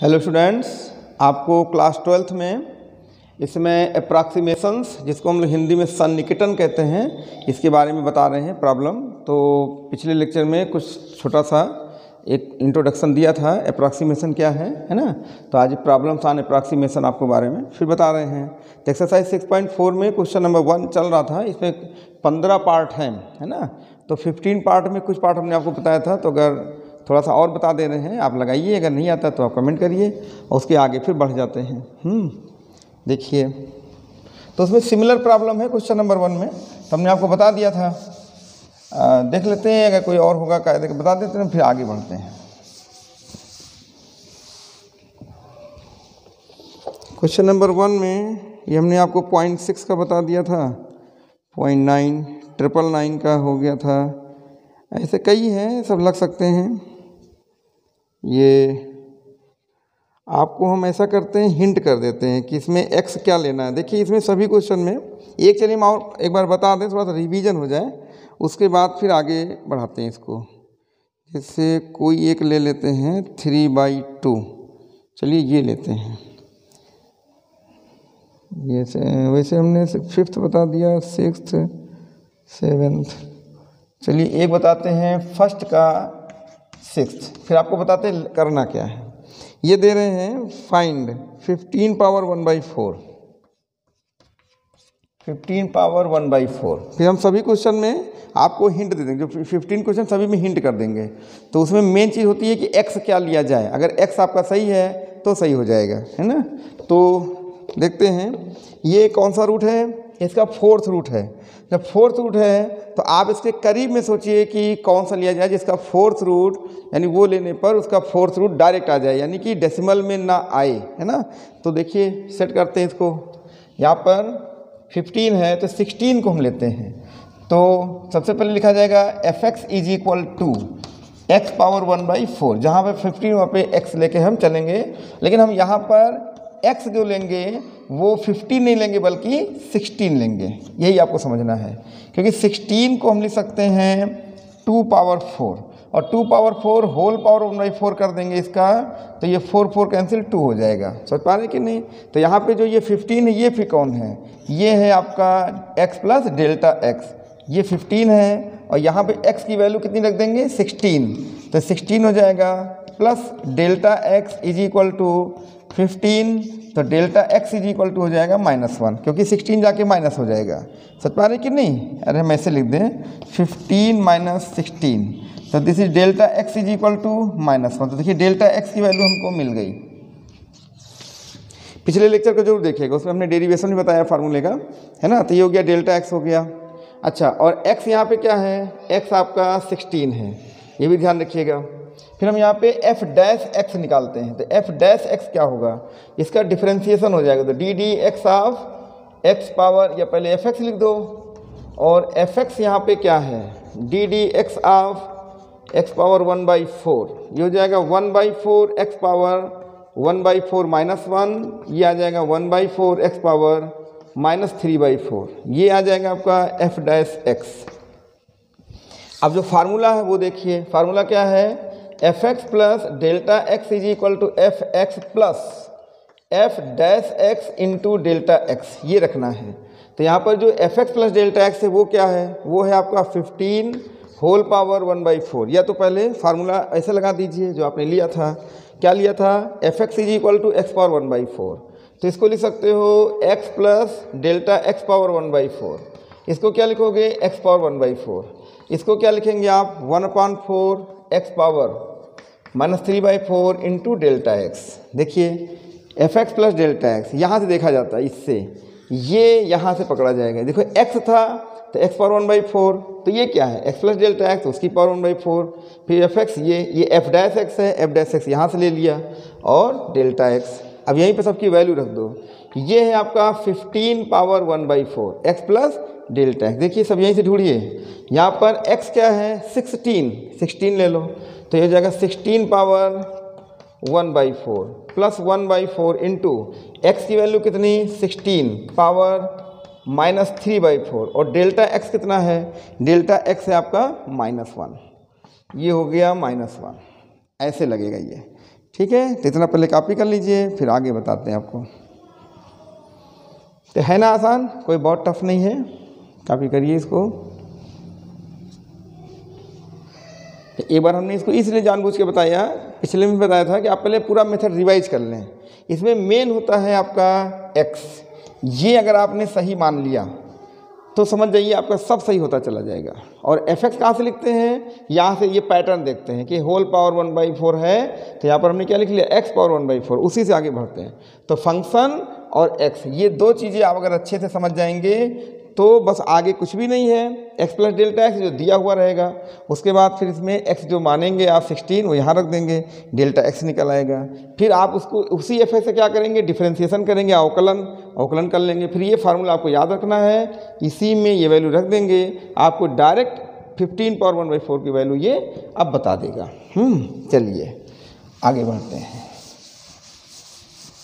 Hello students, आपको class 12th में इसमें अप्रॉक्सीमेशंस, जिसको हम लोग हिंदी में सन्निकटन कहते हैं, इसके बारे में बता रहे हैं प्रॉब्लम। तो पिछले लेक्चर में कुछ छोटा सा एक इंट्रोडक्शन दिया था, अप्रॉक्सीमेशन क्या है ना। तो आज प्रॉब्लम्स ऑन अप्रॉक्सीमेशन आपको बारे में फिर बता रहे हैं। तो एक्सरसाइज 6.4 में क्वेश्चन नंबर 1 चल रहा था। इसमें 15 पार्ट हैं, है ना। तो 15 पार्ट में कुछ पार्ट हमने आपको बताया था, तो अगर थोड़ा सा और बता दे रहे हैं, आप लगाइए, अगर नहीं आता तो आप कमेंट करिए और उसके आगे फिर बढ़ जाते हैं। देखिए, तो उसमें सिमिलर प्रॉब्लम है क्वेश्चन नंबर 1 में, तो हमने आपको बता दिया था। देख लेते हैं, अगर कोई और होगा कायदे के बता देते हैं, फिर आगे बढ़ते हैं। क्वेश्चन नंबर 1 में ये हमने आपको 0.6 का बता दिया था, 0.9, 999 का हो गया था। ऐसे कई हैं, सब लग सकते हैं। ये आपको हम ऐसा करते हैं, हिंट कर देते हैं कि इसमें x क्या लेना है। देखिए, इसमें सभी क्वेश्चन में एक, चलिए हम और एक बार बता दें, थोड़ा सा रिवीजन हो जाए, उसके बाद फिर आगे बढ़ाते हैं इसको। जैसे कोई एक ले लेते हैं 3/2, चलिए ये लेते हैं। ये वैसे हमने 5th बता दिया, 6th, 7th, चलिए एक बताते हैं 1st का 6th, फिर आपको बताते हैं करना क्या है। ये दे रहे हैं फाइंड 15 पावर 1/4, 15 पावर 1/4। फिर हम सभी क्वेश्चन में आपको हिंट दे देंगे, जो 15 क्वेश्चन सभी में हिंट कर देंगे। तो उसमें मेन चीज़ होती है कि x क्या लिया जाए। अगर x आपका सही है तो सही हो जाएगा, है ना। तो देखते हैं, ये कौन सा रूट है, इसका 4th रूट है। जब 4th रूट है तो आप इसके करीब में सोचिए कि कौन सा लिया जाए जिसका 4th रूट, यानी वो लेने पर उसका 4th रूट डायरेक्ट आ जाए, यानी कि डेसिमल में ना आए, है ना। तो देखिए, सेट करते हैं इसको। यहाँ पर 15 है तो 16 को हम लेते हैं। तो सबसे पहले लिखा जाएगा fx = x पावर 1/4। जहाँ पर 15 वहाँ पे x लेके हम चलेंगे, लेकिन हम यहाँ पर x जो लेंगे वो 15 नहीं लेंगे बल्कि 16 लेंगे। यही आपको समझना है, क्योंकि 16 को हम लिख सकते हैं 2 पावर 4, और 2 पावर 4 होल पावर 1/4 कर देंगे इसका, तो ये 4 कैंसिल 2 हो जाएगा। समझ पा रहे कि नहीं। तो यहाँ पे जो ये 15 है, ये फिर कौन है, ये है आपका x प्लस डेल्टा x। ये 15 है और यहाँ पे x की वैल्यू कितनी रख देंगे, 16, तो 16 हो जाएगा, प्लस डेल्टा x = 15, तो डेल्टा x = हो जाएगा -1, क्योंकि 16 जाके माइनस हो जाएगा। समझ पा रहे कि नहीं। अरे हम ऐसे लिख दें 15 - 16, तो दिस इज डेल्टा x = -1। तो देखिए, डेल्टा x की वैल्यू हमको मिल गई। पिछले लेक्चर को जरूर देखिएगा, उसमें हमने डेरिवेशन भी बताया फार्मूले का, है ना। तो ये हो गया, डेल्टा x हो गया। अच्छा, और x यहाँ पे क्या है, x आपका 16 है, ये भी ध्यान रखिएगा। फिर हम यहाँ पे f' निकालते हैं, तो f' क्या होगा, इसका डिफरेंशिएशन हो जाएगा। तो ddx ऑफ x पावर, या पहले fx लिख दो, और fx यहाँ पे क्या है, ddx ऑफ x पावर 1/4, ये हो जाएगा 1/4 x पावर 1/4 -1, ये आ जाएगा 1/4 x पावर -3/4, ये आ जाएगा आपका f'(x). अब जो फार्मूला है वो देखिए, फार्मूला क्या है, fx plus delta x = fx plus f' into delta x, ये रखना है। तो यहाँ पर जो fx प्लस डेल्टा x है वो क्या है, वो है आपका 15 होल पावर 1/4। या तो पहले फार्मूला ऐसे लगा दीजिए जो आपने लिया था। क्या लिया था, fx = x पावर 1/4, तो इसको लिख सकते हो x plus delta x power 1/4। इसको क्या लिखोगे, x पावर 1/4। इसको क्या लिखेंगे आप, 1/4 x power -3/4 into delta x। देखिए, fx प्लस डेल्टा x यहाँ से देखा जाता है, इससे ये यहाँ से पकड़ा जाएगा। देखो, x था तो x पावर 1/4, तो ये क्या है, x प्लस डेल्टा x, उसकी पावर 1/4। फिर fx, ये f' है, f' यहाँ से ले लिया, और डेल्टा x। अब यहीं पे सबकी वैल्यू रख दो। ये है आपका 15 power 1/4 x plus delta x। देखिए, सब यहीं से ढूंढिए। यहाँ पर x क्या है, 16 ले लो, तो ये हो जाएगा 16 पावर 1/4 प्लस 1/4 इंटू x की वैल्यू कितनी, 16 पावर -3/4, और डेल्टा x कितना है, डेल्टा x है आपका -1, ये हो गया -1। ऐसे लगेगा ये, ठीक है, तो इतना पहले कॉपी कर लीजिए, फिर आगे बताते हैं आपको। तो है ना आसान, कोई बहुत टफ नहीं है। कॉपी करिए इसको। तो एक बार हमने इसको इसलिए जानबूझ के बताया, पिछले में बताया था कि आप पहले पूरा मेथड रिवाइज कर लें। इसमें मेन होता है आपका x, ये अगर आपने सही मान लिया तो समझ जाइए आपका सब सही होता चला जाएगा। और fx कहाँ से लिखते हैं, यहाँ से ये पैटर्न देखते हैं कि होल पावर 1/4 है, तो यहाँ पर हमने क्या लिख लिया, x पावर 1/4, उसी से आगे बढ़ते हैं। तो फंक्शन और x, ये दो चीज़ें आप अगर अच्छे से समझ जाएंगे तो बस आगे कुछ भी नहीं है। x प्लस डेल्टा x जो दिया हुआ रहेगा, उसके बाद फिर इसमें x जो मानेंगे आप 16 वो यहाँ रख देंगे, डेल्टा x निकल आएगा। फिर आप उसको उसी f से क्या करेंगे, डिफरेंशिएशन करेंगे, अवकलन कर लेंगे। फिर ये फार्मूला आपको याद रखना है, इसी में ये वैल्यू रख देंगे, आपको डायरेक्ट 15 पावर 1/4 की वैल्यू ये अब बता देगा। चलिए आगे बढ़ते हैं।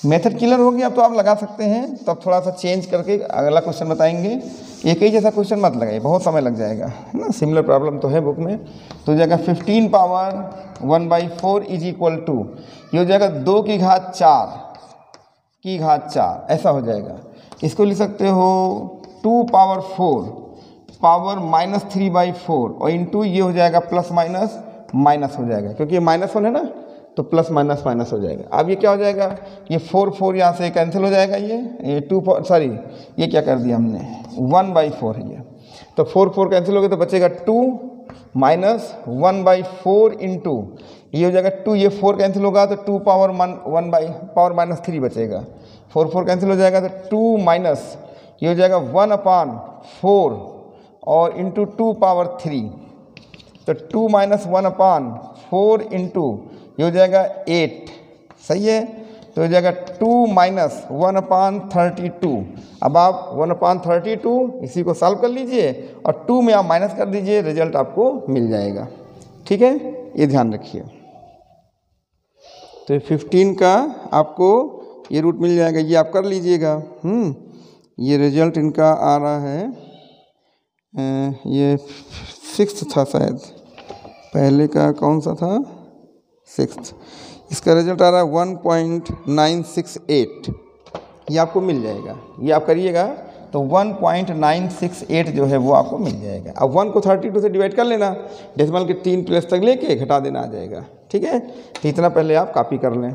मेथड क्लियर हो गया, अब तो आप लगा सकते हैं। तो अब थोड़ा सा चेंज करके अगला क्वेश्चन बताएंगे। एक ही जैसा क्वेश्चन मत लगाइए, बहुत समय लग जाएगा, है ना। सिमिलर प्रॉब्लम तो है बुक में। तो हो जाएगा 15 पावर 1/4 इज इक्वल टू, ये हो जाएगा 2 की घात 4 ऐसा हो जाएगा। इसको लिख सकते हो 2 पावर 4 पावर -3/4 और इंटू ये हो जाएगा प्लस माइनस हो जाएगा, क्योंकि ये -1 है ना, तो प्लस माइनस हो जाएगा। अब ये क्या हो जाएगा, ये 4 यहाँ से कैंसिल हो जाएगा, ये 2 सॉरी ये क्या कर दिया हमने 1/4 है ये, तो 4 कैंसिल हो गया, तो बचेगा 2 माइनस 1/4 इंटू ये हो जाएगा 2, ये 4 कैंसिल होगा तो 2 पावर 1/3 बचेगा। 4 कैंसिल हो जाएगा तो 2 माइनस ये हो जाएगा 1/4 और इंटू 2 पावर 3, तो 2 माइनस 1/4 इंटू ये हो जाएगा 8, सही है। तो हो जाएगा 2 माइनस 1/32। अब आप 1/32 इसी को सॉल्व कर लीजिए और 2 में आप माइनस कर दीजिए, रिजल्ट आपको मिल जाएगा। ठीक है, ये ध्यान रखिए। तो 15 का आपको ये रूट मिल जाएगा, ये आप कर लीजिएगा। ये रिजल्ट इनका आ रहा है, ये 6th था शायद, पहले का कौन सा था, 6th। इसका रिजल्ट आ रहा है 1.968, ये आपको मिल जाएगा। ये आप करिएगा तो 1.968 जो है वो आपको मिल जाएगा। अब 1 को 32 से डिवाइड कर लेना, डेसिमल के 3 प्लेस तक लेके घटा देना आ जाएगा। ठीक है, तो इतना पहले आप कॉपी कर लें।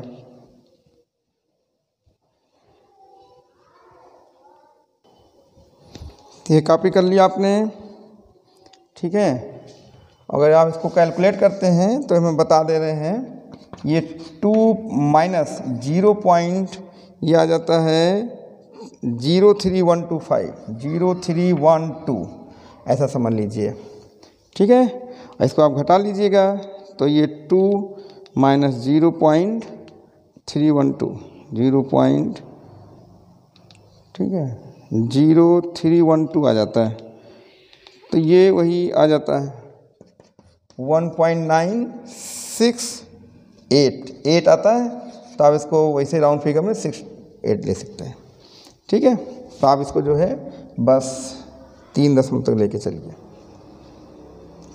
तो ये कॉपी कर लिया आपने, ठीक है। अगर आप इसको कैलकुलेट करते हैं तो हमें बता दे रहे हैं, ये 2 माइनस 0. ये आ जाता है 03125 ऐसा समझ लीजिए। ठीक है, इसको आप घटा लीजिएगा तो ये 2 माइनस 0.312 ठीक है 0312 आ जाता है। तो ये वही आ जाता है 1.968 आता है। तो आप इसको वैसे राउंड फिगर में 68 ले सकते हैं। ठीक है, तो आप इसको जो है बस 3 दशमलव तक लेके चलिए।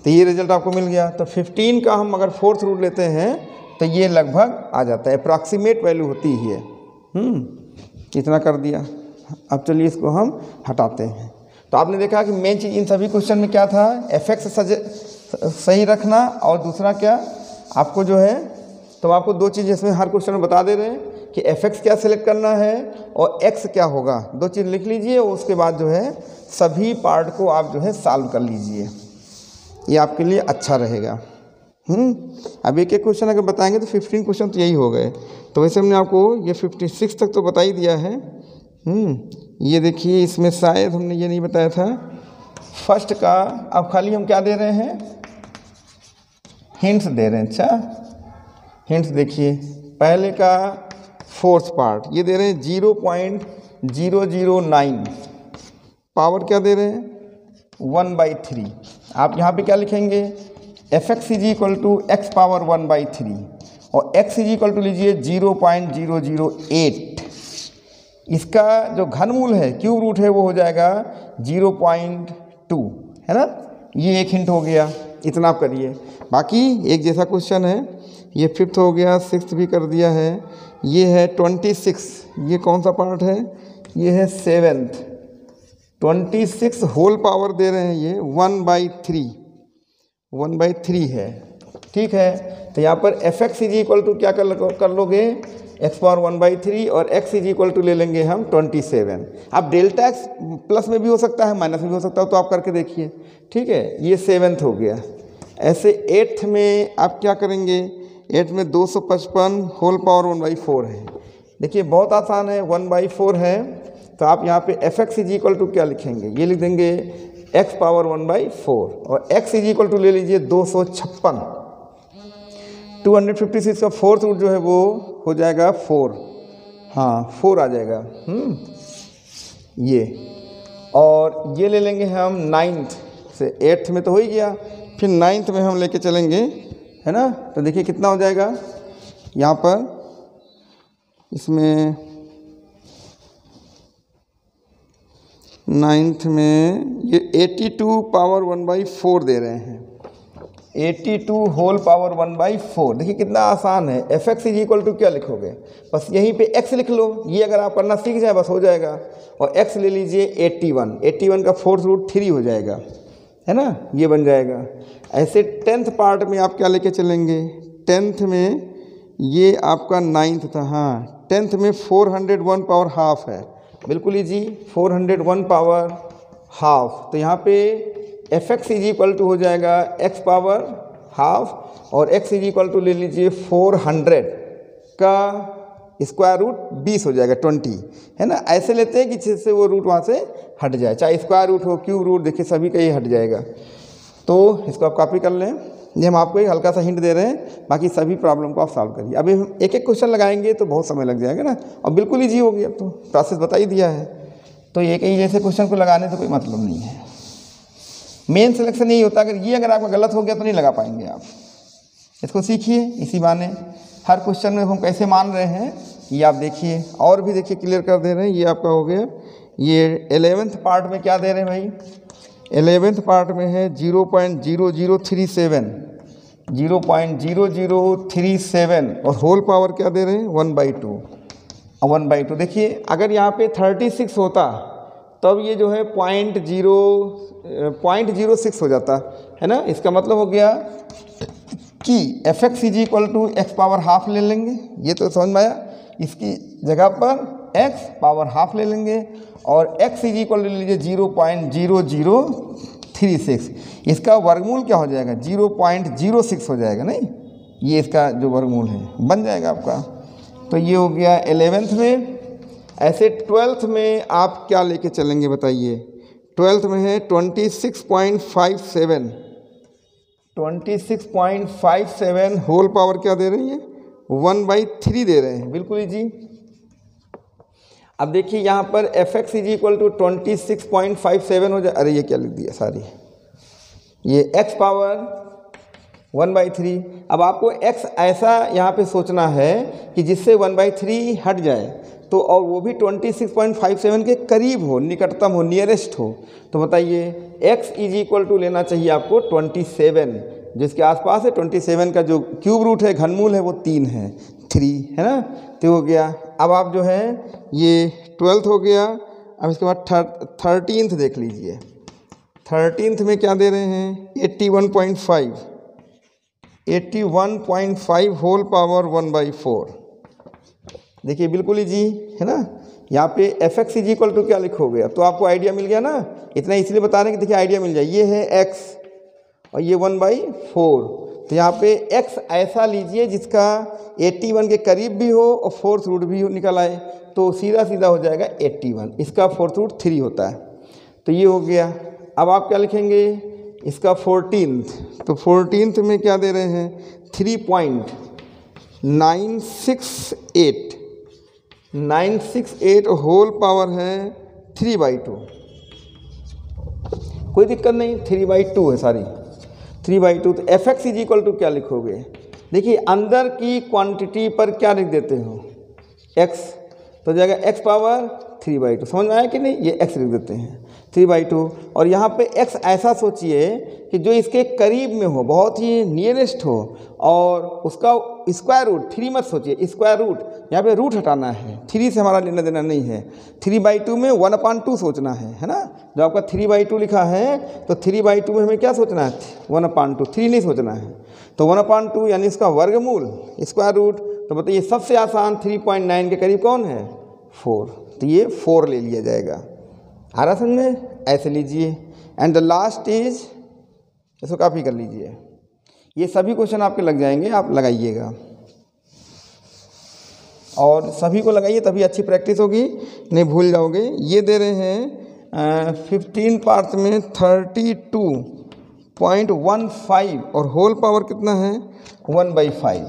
तो ये रिजल्ट आपको मिल गया। तो 15 का हम अगर 4th रूट लेते हैं तो ये लगभग आ जाता है, अप्रॉक्सीमेट वैल्यू होती ही है। इतना कर दिया। अब चलिए इसको हम हटाते हैं। तो आपने देखा कि मेन चीज़ इन सभी क्वेश्चन में क्या था, एफएक्स सही रखना, और दूसरा क्या आपको जो है, तो आपको 2 चीज़ इसमें हर क्वेश्चन में बता दे रहे हैं कि एफएक्स क्या सिलेक्ट करना है और एक्स क्या होगा। 2 चीज़ लिख लीजिए, उसके बाद जो है सभी पार्ट को आप जो है सॉल्व कर लीजिए, ये आपके लिए अच्छा रहेगा। अब एक एक क्वेश्चन अगर बताएंगे तो 15 क्वेश्चन तो यही हो गए। तो वैसे हमने आपको ये 56 तक तो बता ही दिया है। ये देखिए, इसमें शायद हमने ये नहीं बताया था फर्स्ट का। अब खाली हम क्या दे रहे हैं, हिंट्स दे रहे हैं। अच्छा, हिंट्स देखिए, पहले का 4th पार्ट ये दे रहे हैं 0.009, पावर क्या दे रहे हैं 1/3। आप यहाँ पे क्या लिखेंगे, fx is equal to x power 1/3 और x इज इक्वल टू लीजिए 0.008। इसका जो घनमूल है, क्यूब रूट है, वो हो जाएगा 0.2, है ना। ये एक हिंट हो गया। इतना आप करिए। बाकी एक जैसा क्वेश्चन है, ये 5th हो गया, 6th भी कर दिया है, ये है 26, ये कौन सा पार्ट है, ये है 7th। 26 होल पावर दे रहे हैं, ये 1/3 है, ठीक है। तो यहाँ पर fx इज इक्वल टू क्या कर लोगे, x पावर 1/3 और x इज इक्वल टू ले लेंगे हम 27। अब डेल्टा x प्लस में भी हो सकता है, माइनस में भी हो सकता है, तो आप करके देखिए, ठीक है। ये 7th हो गया। ऐसे 8th में आप क्या करेंगे, 8th में 255 होल पावर 1/4 है। देखिए बहुत आसान है, 1/4 है, तो आप यहाँ पे fx इज इक्वल टू क्या लिखेंगे, ये लिख देंगे x पावर 1/4 और x इज इक्वल टू ले लीजिए 256। 256 का 4th रूट जो है वो हो जाएगा 4, हाँ 4 आ जाएगा। ये और ये ले लेंगे हम 9th से, 8th में तो हो ही गया, फिर 9th में हम लेके चलेंगे, है ना। तो देखिए कितना हो जाएगा यहाँ पर, इसमें 9th में ये 82 पावर 1/4 दे रहे हैं, 82 होल पावर 1/4। देखिए कितना आसान है। fx इज इक्वल टू क्या लिखोगे, बस यहीं पे x लिख लो, ये अगर आप करना सीख जाए बस हो जाएगा। और x ले लीजिए 81 का 4th रूट 3 हो जाएगा, है ना, ये बन जाएगा। ऐसे 10th पार्ट में आप क्या लेके चलेंगे, 10th में ये आपका 9th था, हाँ 10th में 401 पावर हाफ है, बिल्कुल ही जी 401 पावर हाफ। तो यहाँ पे fx इज इक्वल टू हो जाएगा x पावर हाफ और x इज इक्वल टू ले लीजिए 400 का स्क्वायर रूट 20 हो जाएगा, 20, है ना। ऐसे लेते हैं कि जिससे वो रूट वहाँ से हट जाए, चाहे स्क्वायर रूट हो क्यूब रूट, देखिए सभी का ये हट जाएगा। तो इसको आप कॉपी कर लें, ये हम आपको एक हल्का सा हिंट दे रहे हैं, बाकी सभी प्रॉब्लम को आप सॉल्व करिए। अभी हम एक एक क्वेश्चन लगाएंगे तो बहुत समय लग जाएगा ना, और बिल्कुल ईजी होगी, अब तो प्रोसेस बता ही दिया है। तो एक ही जैसे क्वेश्चन को लगाने से कोई मतलब नहीं है। मेन सिलेक्शन यही होता है, अगर आपका गलत हो गया तो नहीं लगा पाएंगे आप। इसको सीखिए, इसी बहाने हर क्वेश्चन में हम कैसे मान रहे हैं ये आप देखिए, और भी देखिए क्लियर कर दे रहे हैं। ये आपका हो गया, ये 11th पार्ट में क्या दे रहे हैं भाई, 11th पार्ट में है 0.0037, 0.0037 और होल पावर क्या दे रहे हैं 1/2। देखिए अगर यहाँ पे 36 होता तब ये जो है 0.06 हो जाता, है ना। इसका मतलब हो गया कि fx is equal to x power half ले लेंगे, ये तो समझ में आया। इसकी जगह पर x पावर हाफ ले लेंगे और x इज इक्वल ले लीजिए 0.0036। इसका वर्गमूल क्या हो जाएगा 0.06 हो जाएगा, नहीं ये इसका जो वर्गमूल है बन जाएगा आपका। तो ये हो गया 11th में। ऐसे 12th में आप क्या लेके चलेंगे बताइए। 12th में है 26.57 होल पावर क्या दे रही है 1/3 दे रहे हैं, बिल्कुल जी। अब देखिए यहाँ पर fx इज इक्वल टू 26.57 हो जाए, अरे ये क्या लिख दिया सारी, ये x पावर 1/3। अब आपको x ऐसा यहाँ पे सोचना है कि जिससे 1/3 हट जाए, तो और वो भी 26.57 के करीब हो, निकटतम हो, नियरेस्ट हो। तो बताइए x इज इक्वल टू लेना चाहिए आपको 27, जिसके आसपास है 27 का जो क्यूब रूट है, घनमूल है वो 3 है, 3 है ना। तो हो गया। अब आप जो है ये 12th हो गया। अब इसके बाद 13th देख लीजिए। 13th में क्या दे रहे हैं 81.5 होल पावर 1/4। देखिए बिल्कुल ही जी, है ना। यहाँ पे fx इज इक्वल टू क्या लिखोगे, अब तो आपको आइडिया मिल गया ना। इतना इसलिए बता रहे हैं कि देखिए आइडिया मिल जाए। ये है x और ये 1/4, तो यहाँ पे x ऐसा लीजिए जिसका 81 के करीब भी हो और 4th रूट भी निकल आए, तो सीधा सीधा हो जाएगा 81। इसका 4th रूट 3 होता है, तो ये हो गया। अब आप क्या लिखेंगे इसका 14th, तो 14th में क्या दे रहे हैं 3.968 होल पावर है 3/2। कोई दिक्कत नहीं, 3/2 है सारी, 3/2। तो fx इज इक्वल टू क्या लिखोगे, देखिए अंदर की क्वांटिटी पर क्या लिख देते हो x, तो जाएगा x पावर 3/2। समझ में आया कि नहीं, ये x लिख देते हैं। 3/2। और यहाँ पे x ऐसा सोचिए कि जो इसके करीब में हो, बहुत ही नियरेस्ट हो, और उसका स्क्वायर रूट, 3 मत सोचिए, स्क्वायर रूट, यहाँ पे रूट हटाना है, 3 से हमारा लेना देना नहीं है। 3/2 में 1/2 सोचना है ना। जो आपका 3/2 लिखा है तो 3/2 में हमें क्या सोचना है, 1/2, 3 नहीं सोचना है। तो 1/2 यानी इसका वर्गमूल, स्क्वायर रूट। तो बताइए सबसे आसान 3.9 के करीब कौन है, 4। तो ये 4 ले लिया जाएगा। आ रहा समझ में, ऐसे लीजिए। एंड द लास्ट इज, इसको कॉपी कर लीजिए। ये सभी क्वेश्चन आपके लग जाएंगे, आप लगाइएगा और सभी को लगाइए, तभी अच्छी प्रैक्टिस होगी, नहीं भूल जाओगे। ये दे रहे हैं 15 पार्ट्स में 32.15 और होल पावर कितना है 1/5।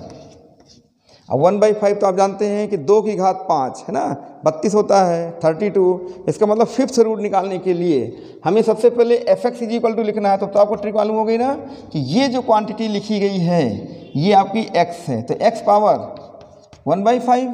अब 1/5 तो आप जानते हैं कि 2 की घात 5 है ना, 32 होता है 32। इसका मतलब 5th रूट निकालने के लिए हमें सबसे पहले fx = लिखना है। तो आपको ट्रिक मालूम हो गई ना कि ये जो क्वांटिटी लिखी गई है ये आपकी x है, तो x पावर 1/5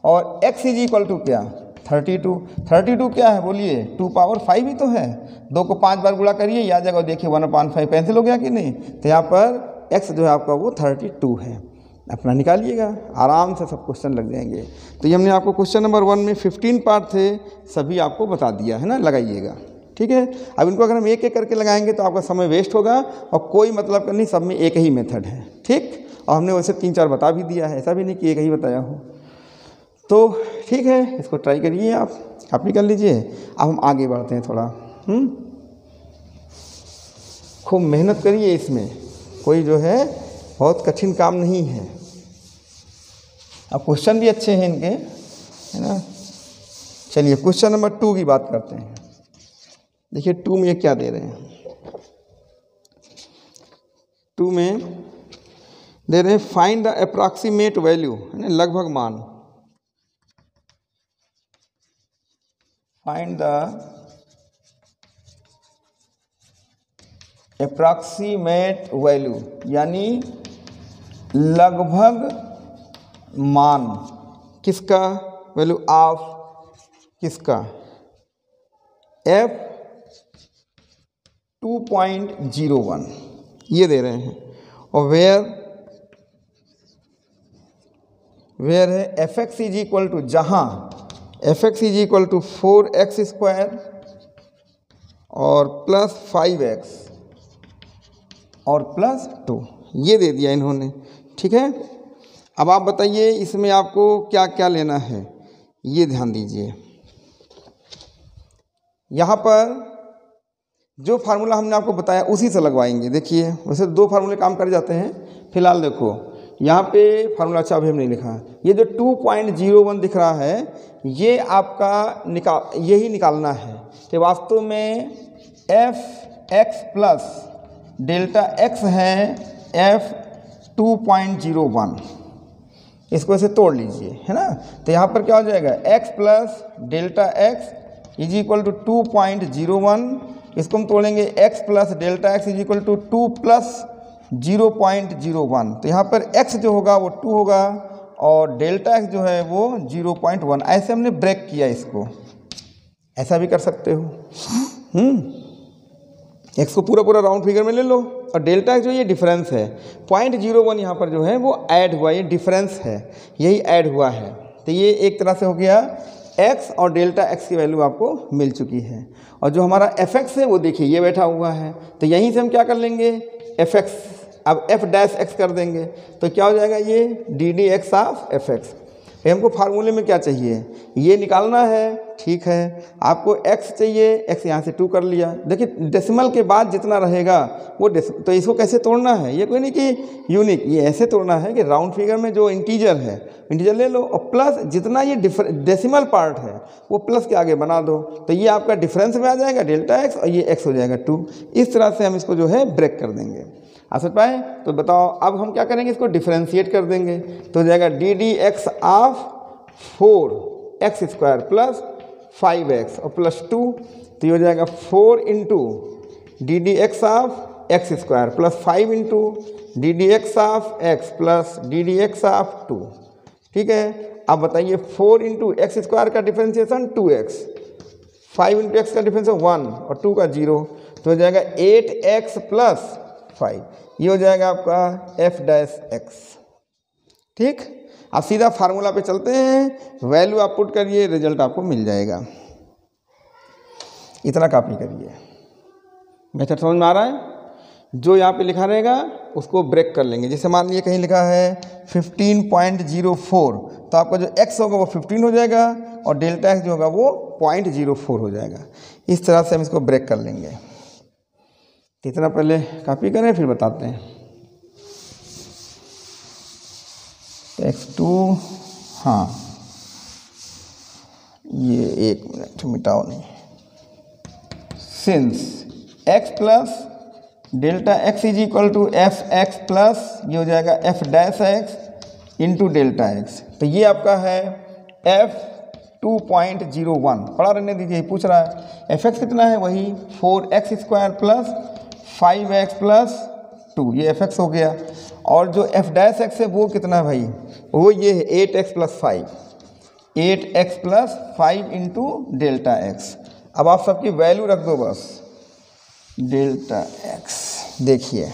और x = क्या 32। 32 क्या है बोलिए, 2 पावर 5 ही तो है। 2 को 5 बार गुणा करिए, याद जगह देखिए 1/5 कैंसिल हो गया कि नहीं। तो यहाँ पर x जो है आपका वो 32 है। अपना निकालिएगा, आराम से सब क्वेश्चन लग जाएंगे। तो ये हमने आपको क्वेश्चन नंबर 1 में 15 पार्ट थे, सभी आपको बता दिया है ना, लगाइएगा। ठीक है, अब इनको अगर हम एक एक करके लगाएंगे तो आपका समय वेस्ट होगा और कोई मतलब नहीं, सब में एक ही मेथड है। ठीक, और हमने वैसे 3-4 बता भी दिया है, ऐसा भी नहीं कि एक ही बताया हो। तो ठीक है, इसको ट्राई करिए, आप कॉपी कर लीजिए। अब हम आगे बढ़ते हैं थोड़ा। खूब मेहनत करिए, इसमें कोई जो है बहुत कठिन काम नहीं है। अब क्वेश्चन भी अच्छे हैं इनके, है ना। चलिए क्वेश्चन नंबर 2 की बात करते हैं। देखिए 2 में ये क्या दे रहे हैं। 2 में दे रहे हैं फाइंड द अप्रॉक्सीमेट वैल्यू, है ना, लगभग मान। फाइंड द अप्रॉक्सीमेट वैल्यू यानी लगभग मान किसका, वैल्यू ऑफ किसका, f 2.01 ये दे रहे हैं। और वेयर है fx = जहाँ fx = 4x² और प्लस 5x और प्लस 2, ये दे दिया इन्होंने। ठीक है, अब आप बताइए इसमें आपको क्या क्या लेना है, ये ध्यान दीजिए। यहाँ पर जो फार्मूला हमने आपको बताया उसी से लगवाएंगे। देखिए वैसे 2 फार्मूले काम कर जाते हैं। फिलहाल देखो यहाँ पे फार्मूला अच्छा अभी हमने लिखा, ये जो 2.01 दिख रहा है ये आपका यही निकालना है कि वास्तव में fx प्लस डेल्टा x है f 2.01। इसको ऐसे तोड़ लीजिए, है ना। तो यहाँ पर क्या हो जाएगा, x प्लस डेल्टा x = 2.01। इसको हम तोड़ेंगे, x plus delta x = 2 plus 0.01। तो यहाँ पर x जो होगा वो 2 होगा और डेल्टा x जो है वो 0.1। ऐसे हमने ब्रेक किया इसको, ऐसा भी कर सकते हो। x को पूरा राउंड फिगर में ले लो और डेल्टा जो ये डिफरेंस है 0.01 यहाँ पर जो है वो ऐड हुआ, ये डिफरेंस है, यही ऐड हुआ है। तो ये एक तरह से हो गया x और डेल्टा x की वैल्यू आपको मिल चुकी है। और जो हमारा fx है वो देखिए ये बैठा हुआ है, तो यहीं से हम क्या कर लेंगे fx, अब f' कर देंगे तो क्या हो जाएगा ये ddx ऑफ fx। हमको फार्मूले में क्या चाहिए, ये निकालना है। ठीक है, आपको x चाहिए, x यहाँ से 2 कर लिया। देखिए डेसिमल के बाद जितना रहेगा वो तो इसको कैसे तोड़ना है, ये कोई नहीं कि यूनिक, ये ऐसे तोड़ना है कि राउंड फिगर में जो इंटीजर है इंटीजर ले लो और प्लस जितना ये डेसिमल पार्ट है वो प्लस के आगे बना दो, तो ये आपका डिफरेंस में आ जाएगा डेल्टा x और ये x हो जाएगा 2। इस तरह से हम इसको जो है ब्रेक कर देंगे। आ समझ पाए? तो बताओ अब हम क्या करेंगे, इसको डिफरेंशिएट कर देंगे तो हो जाएगा ddx of 4x² plus 5x और प्लस 2। तो ये हो जाएगा 4 into ddx of x² plus 5 into ddx of x plus ddx of 2। ठीक है, अब बताइए 4 इंटू x² का डिफरेंशिएशन 2x, 5 इंटू एक्स का डिफरेंस है 1 और 2 का 0, तो हो जाएगा 8x प्लस 5, ये हो जाएगा आपका f डैश x। ठीक, अब सीधा फार्मूला पे चलते हैं, वैल्यू आप पुट करिए, रिजल्ट आपको मिल जाएगा। इतना कॉपी करिए। मेथड समझ में आ रहा है? जो यहाँ पे लिखा रहेगा उसको ब्रेक कर लेंगे। जैसे मान लीजिए कहीं लिखा है 15.04, तो आपका जो x होगा वो 15 हो जाएगा और डेल्टा x जो होगा वो 0.04 हो जाएगा। इस तरह से हम इसको ब्रेक कर लेंगे। इतना पहले कॉपी करें फिर बताते हैं। x2, हाँ ये 1 मिनट मिटाओ नहीं। Since x plus delta x is equal to f x plus ये हो जाएगा f dash x into delta x, तो ये आपका है f 2.01। पढ़ा रहने दीजिए, पूछ रहा है एफ एक्स कितना है, वही 4x square plus 5x plus 2, ये एफ एक्स हो गया। और जो एफ डैश एक्स है वो कितना है भाई, वो ये है 8x plus 5, 8x plus 5 into delta x. अब आप सबकी वैल्यू रख दो बस, डेल्टा एक्स देखिए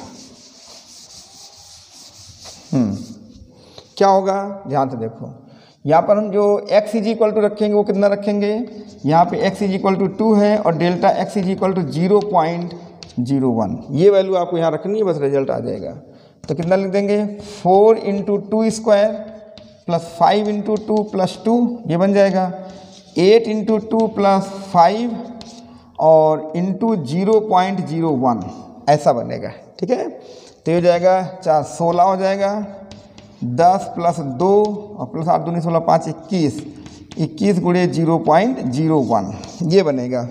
क्या होगा, ध्यान से देखो। यहाँ पर हम जो x इज इक्वल टू रखेंगे वो कितना रखेंगे, यहाँ पे x इज इक्वल टू 2 है और delta x is equal to 0.01, ये वैल्यू आपको यहाँ रखनी है, बस रिजल्ट आ जाएगा। तो कितना लिख देंगे, 4 into 2 square plus 5 into 2 plus 2, ये बन जाएगा 8 इंटू 2 प्लस 5 और इंटू 0.01, ऐसा बनेगा। ठीक है, तो ये हो जाएगा 4 16 हो जाएगा, 10 प्लस 2 और प्लस 8 दूनी 16 5 21, 21 गुणे 0.01 ये बनेगा।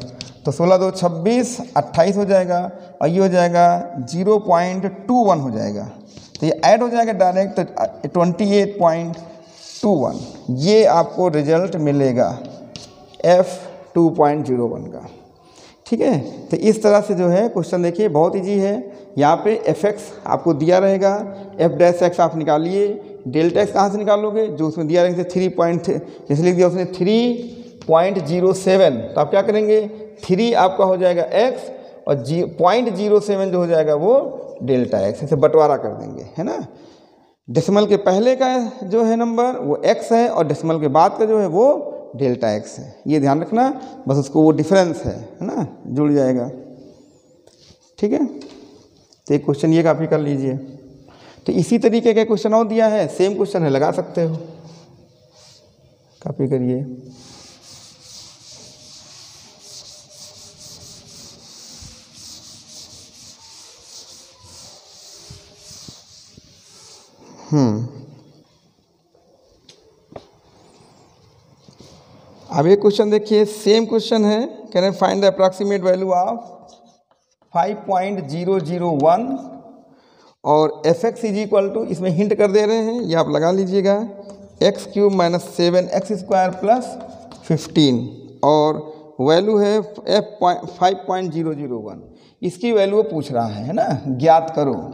तो 16 2 26 28 हो जाएगा और ये हो जाएगा 0.21 हो जाएगा। तो ये ऐड हो जाएगा डायरेक्ट, तो 28.21 ये आपको रिजल्ट मिलेगा f 2.01 का। ठीक है, तो इस तरह से जो है क्वेश्चन देखिए बहुत इजी है। यहाँ पे एफ एक्स आपको दिया रहेगा, एफ डैश एक्स आप निकालिए, डेल्टा एक्स कहाँ से निकालोगे, जो उसमें दिया रहेगा 3 जैसे लिख दिया उसने 3.07, तो आप क्या करेंगे 3 आपका हो जाएगा x और 0.07 जो हो जाएगा वो डेल्टा एक्स, ऐसे बंटवारा कर देंगे, है ना। डेसिमल के पहले का जो है नंबर वो x है और डेसिमल के बाद का जो है वो डेल्टा एक्स है, ये ध्यान रखना, बस उसको वो डिफरेंस है ना, जुड़ जाएगा। ठीक है, तो एक क्वेश्चन ये कॉपी कर लीजिए। तो इसी तरीके का क्वेश्चन और दिया है, सेम क्वेश्चन है, लगा सकते हो, कॉपी करिए। अब ये क्वेश्चन देखिए, सेम क्वेश्चन है, कह रहे हैं find the approximate value of 5.001 और f x is equal to, इसमें हिंट कर दे रहे हैं, ये आप लगा लीजिएगा, x cube minus 7x square plus 15 और वैल्यू है f 5.001, इसकी वैल्यू पूछ रहा है ना, ज्ञात करो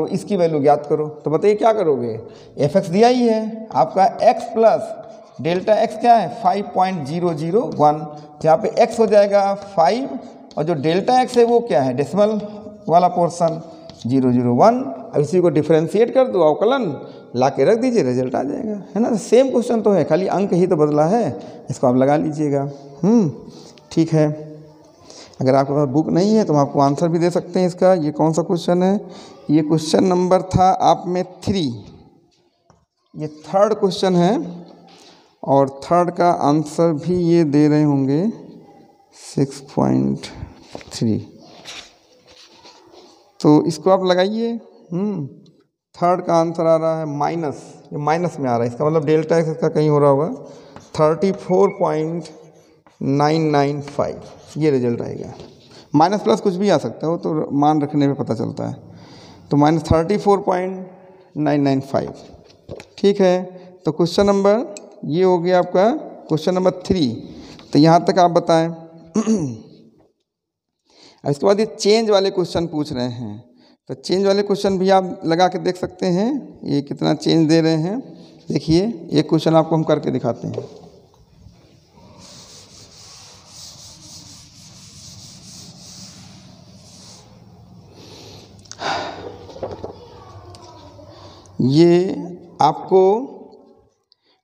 इसकी वैल्यू ज्ञात करो। तो बताइए क्या करोगे, एफ एक्स दिया ही है आपका, x प्लस डेल्टा x क्या है 5.001, तो यहाँ पे x हो जाएगा 5 और जो डेल्टा x है वो क्या है, डेसिमल वाला पोर्शन 001। अब इसी को डिफरेंशिएट कर दो, अवकलन ला के रख दीजिए, रिजल्ट आ जाएगा, है ना। सेम क्वेश्चन तो है, खाली अंक ही तो बदला है, इसको आप लगा लीजिएगा। ठीक है, अगर आपके पास बुक नहीं है तो हम आपको आंसर भी दे सकते हैं इसका। ये कौन सा क्वेश्चन है, ये क्वेश्चन नंबर था आप में 3, ये थर्ड क्वेश्चन है और थर्ड का आंसर भी ये दे रहे होंगे 6.3, तो इसको आप लगाइए। थर्ड का आंसर आ रहा है माइनस, ये माइनस में आ रहा है, इसका मतलब डेल्टा एक्स इसका कहीं हो रहा होगा 34.995, ये रिजल्ट आएगा। माइनस प्लस कुछ भी आ सकता है, वो तो मान रखने में पता चलता है। तो माइनस 34.995। ठीक है, तो क्वेश्चन नंबर ये हो गया आपका क्वेश्चन नंबर 3, तो यहाँ तक आप बताएं। अब इसके बाद ये चेंज वाले क्वेश्चन पूछ रहे हैं, तो चेंज वाले क्वेश्चन भी आप लगा के देख सकते हैं, ये कितना चेंज दे रहे हैं। देखिए एक क्वेश्चन आपको हम करके दिखाते हैं। ये आपको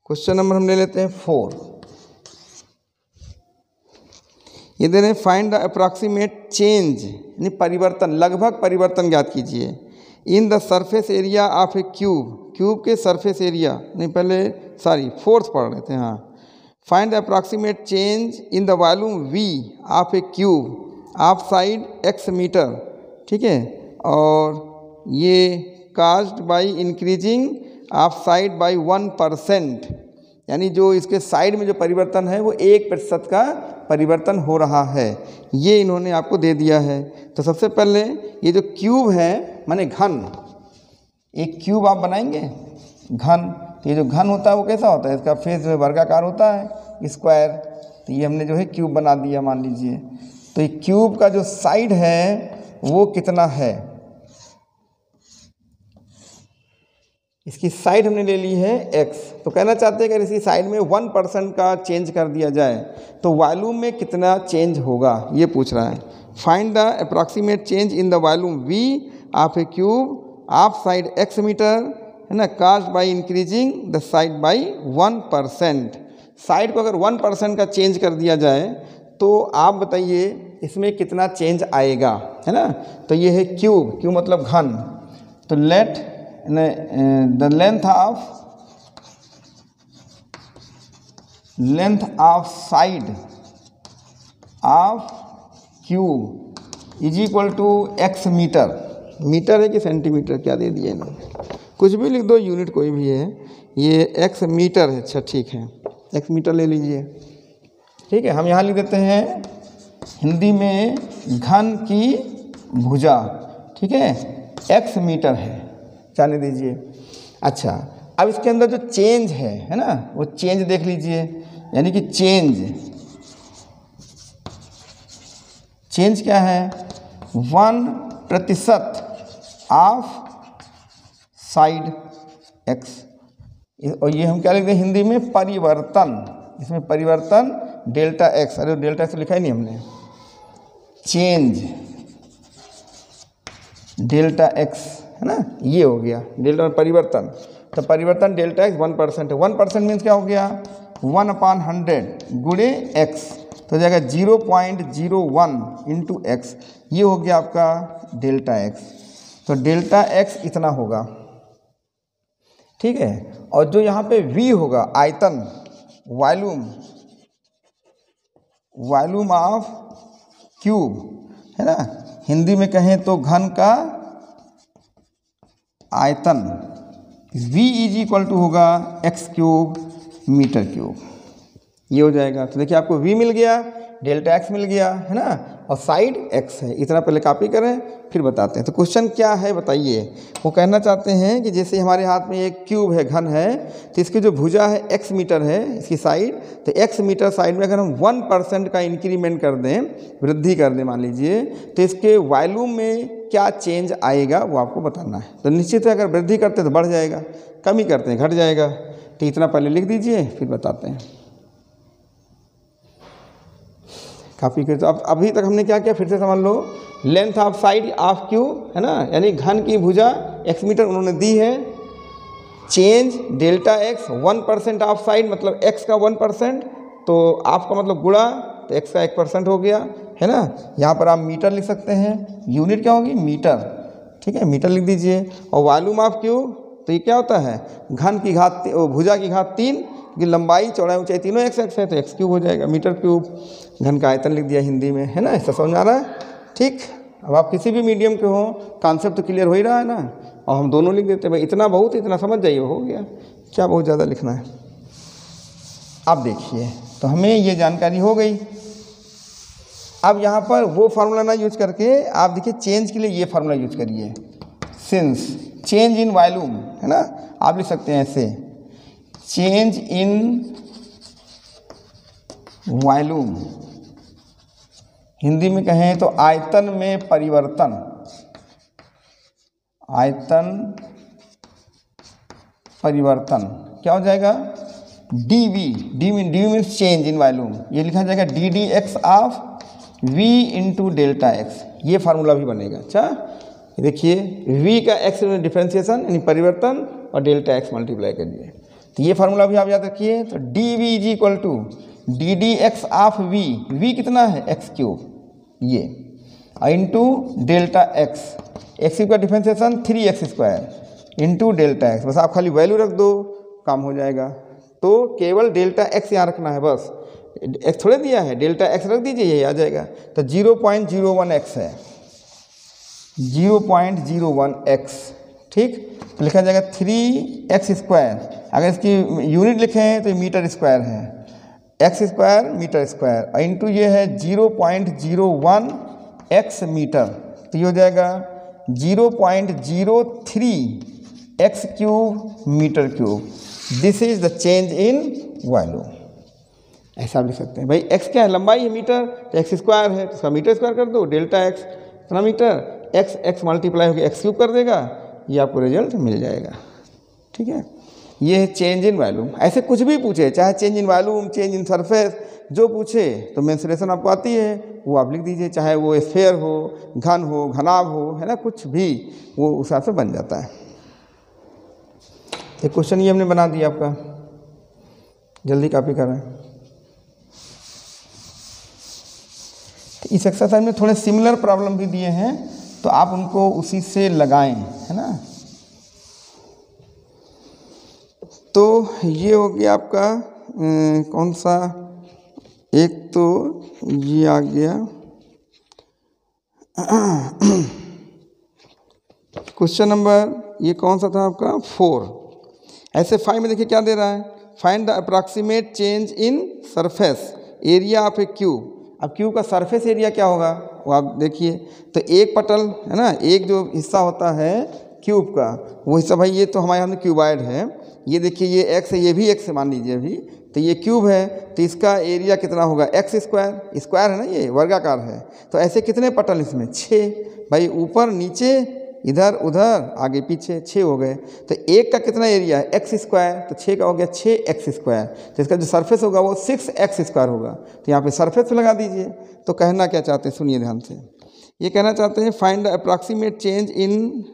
क्वेश्चन नंबर हम ले लेते हैं 4। ये दे रहे फाइंड द अप्रॉक्सीमेट चेंज, यानी परिवर्तन, लगभग परिवर्तन ज्ञात कीजिए in the surface area of a cube, cube के सरफेस एरिया, नहीं पहले सॉरी फोर्थ पढ़ रहे थे, हाँ। Find the approximate change in the volume v of a cube of side x metre, ठीक है। और ये caused by increasing of side by 1%, यानी जो इसके साइड में जो परिवर्तन है वो 1% का परिवर्तन हो रहा है, ये इन्होंने आपको दे दिया है। तो सबसे पहले ये जो क्यूब है माने घन, एक क्यूब आप बनाएंगे घन, तो ये जो घन होता है वो कैसा होता है, इसका फेस जो है वर्गाकार होता है, स्क्वायर। तो ये हमने जो है क्यूब बना दिया मान लीजिए। तो ये क्यूब का जो साइड है वो कितना है, इसकी साइड हमने ले ली है x। तो कहना चाहते हैं कि इसकी साइड में 1% का चेंज कर दिया जाए तो वॉल्यूम में कितना चेंज होगा, ये पूछ रहा है। Find the approximate change in the volume v of a cube of side x metre, है ना, caused by increasing the side by 1%। Side को अगर 1% का चेंज कर दिया जाए तो आप बताइए इसमें कितना चेंज आएगा, है ना। तो ये है क्यूब, क्यूब मतलब घन। तो late the length of side of cube is equal to x metre. Metre है कि सेंटीमीटर, क्या दे दिया इन्होंने, कुछ भी लिख दो, यूनिट कोई भी है। ये x मीटर है, अच्छा ठीक है, x मीटर ले लीजिए, ठीक है। हम यहाँ लिख देते हैं हिंदी में घन की भुजा, ठीक है, x मीटर है, जाने दीजिए। अच्छा, अब इसके अंदर जो चेंज है ना, वो चेंज देख लीजिए, यानी कि चेंज क्या है, 1% ऑफ साइड x। और ये हम क्या लिखते हैं हिंदी में परिवर्तन, इसमें परिवर्तन डेल्टा x, अरे डेल्टा x लिखा ही नहीं हमने, चेंज डेल्टा x, है ना, ये हो गया डेल्टा परिवर्तन। तो परिवर्तन डेल्टा x 1% है, 1% मीन्स क्या हो गया, 1/100 गुणे x, तो हो जाएगा 0.01 इंटू x, ये हो गया आपका डेल्टा x। तो डेल्टा x इतना होगा, ठीक है। और जो यहाँ पे v होगा आयतन, वॉल्यूम ऑफ क्यूब, है ना, हिंदी में कहें तो घन का आयतन, v इज इक्वल टू होगा x क्यूब मीटर क्यूब, ये हो जाएगा। तो देखिए आपको v मिल गया, डेल्टा x मिल गया, है ना, और साइड x है। इतना पहले कॉपी करें फिर बताते हैं। तो क्वेश्चन क्या है बताइए, वो कहना चाहते हैं कि जैसे हमारे हाथ में एक क्यूब है, घन है, तो इसकी जो भुजा है x मीटर है, इसकी साइड, तो x मीटर साइड में अगर हम 1% का इंक्रीमेंट कर दें, वृद्धि कर दें मान लीजिए, तो इसके वॉल्यूम में क्या चेंज आएगा वो आपको बताना है। तो निश्चित है अगर वृद्धि करते हैं तो बढ़ जाएगा, कमी करते हैं घट जाएगा। तो इतना पहले लिख दीजिए फिर बताते हैं, काफ़ी कर। तो अब अभी तक हमने क्या किया फिर से समझ लो, length of side of cube, है ना, यानी घन की भुजा x मीटर उन्होंने दी है, change delta x 1% of side मतलब x का 1%, तो आपका मतलब गुणा, तो x का 1% हो गया, है ना। यहाँ पर आप मीटर लिख सकते हैं, यूनिट क्या होगी मीटर, ठीक है, मीटर लिख दीजिए। और वॉल्यूम ऑफ क्यूब, तो ये क्या होता है, घन की घात भुजा की घात 3 की लंबाई चौड़ाई ऊंचाई तीनों x है, तो x क्यूब हो जाएगा, मीटर क्यूब। घन का आयतन लिख दिया हिंदी में, है ना, ऐसा समझ आ रहा है, ठीक। अब आप किसी भी मीडियम के हो, कॉन्सेप्ट तो क्लियर हो ही रहा है ना, और हम दोनों लिख देते हैं, भाई इतना बहुत, इतना समझ जाइए, हो गया, क्या बहुत ज़्यादा लिखना है। अब देखिए, तो हमें ये जानकारी हो गई। अब यहाँ पर वो फार्मूला ना यूज करके आप देखिए चेंज के लिए ये फार्मूला यूज करिए, सिंस चेंज इन वॉल्यूम, है ना, आप लिख सकते हैं ऐसे, चेंज इन वॉल्यूम, हिंदी में कहें तो आयतन में परिवर्तन, आयतन परिवर्तन क्या हो जाएगा, D means change in volume, ये लिखा जाएगा D d x of v into delta x, ये फार्मूला भी बनेगा। अच्छा देखिए v का x डिफरेंशिएशन यानी परिवर्तन और डेल्टा एक्स मल्टीप्लाई करिए। तो ये फार्मूला भी आप याद रखिए। तो d v is equal to d d x of v, v कितना है एक्स क्यूब ये, into delta x, x cube का differentiation 3x² into delta x. बस आप खाली वैल्यू रख दो, काम हो जाएगा। तो केवल डेल्टा एक्स यहाँ रखना है बस, एक्स थोड़े दिया है, डेल्टा एक्स रख दीजिए, यही आ जाएगा। तो 0.01x है, 0.01x, ठीक। तो लिखा जाएगा 3x²। अगर इसकी यूनिट लिखें तो मीटर स्क्वायर है, x² मीटर स्क्वायर इंटू ये है 0.01x मीटर। तो ये हो जाएगा 0.03x³ metre cube. This is the change in value. ऐसा आप लिख सकते हैं। भाई x क्या है, लंबाई है मीटर, तो x² है तो उसका मीटर स्क्वायर कर दो, डेल्टा एक्स इतना मीटर, x मल्टीप्लाई होकर x³ कर देगा, ये आपको रिजल्ट मिल जाएगा। ठीक है, ये है चेंज इन वॉल्यूम। ऐसे कुछ भी पूछे, चाहे change in volume, change in surface, जो पूछे तो मेंसुरेशन आपको आती है वो आप लिख दीजिए, चाहे वो स्फेयर हो, घन हो, घनाभ हो, है ना, कुछ भी वो उस हिसाब से बन जाता है। एक क्वेश्चन ये हमने बना दिया आपका, जल्दी कॉपी करें। तो इस एक्सरसाइज में थोड़े सिमिलर प्रॉब्लम भी दिए हैं, तो आप उनको उसी से लगाएं, है ना। तो ये हो गया आपका कौन सा, एक तो ये आ गया क्वेश्चन नंबर, ये कौन सा था आपका 4। ऐसे 5 में देखिए क्या दे रहा है, find the approximate change in surface area of a cube. अब क्यूब का सरफेस एरिया क्या होगा वो आप देखिए। तो एक पटल है ना, एक जो हिस्सा होता है क्यूब का, वो हिस्सा, भाई ये तो हमारे यहाँ क्यूबॉइड है, ये देखिए ये एक्स है, ये भी एक्स है मान लीजिए अभी, तो ये क्यूब है, तो इसका एरिया कितना होगा x², स्क्वायर है ना, ये वर्गाकार है। तो ऐसे कितने पटल इसमें 6, भाई ऊपर नीचे इधर उधर आगे पीछे 6 हो गए। तो एक का कितना एरिया है x², तो 6 का हो गया 6x²। तो इसका जो सरफेस होगा वो 6x² होगा। तो यहाँ पे सरफेस लगा दीजिए। तो कहना क्या चाहते हैं, सुनिए ध्यान से। ये कहना चाहते हैं find the approximate change in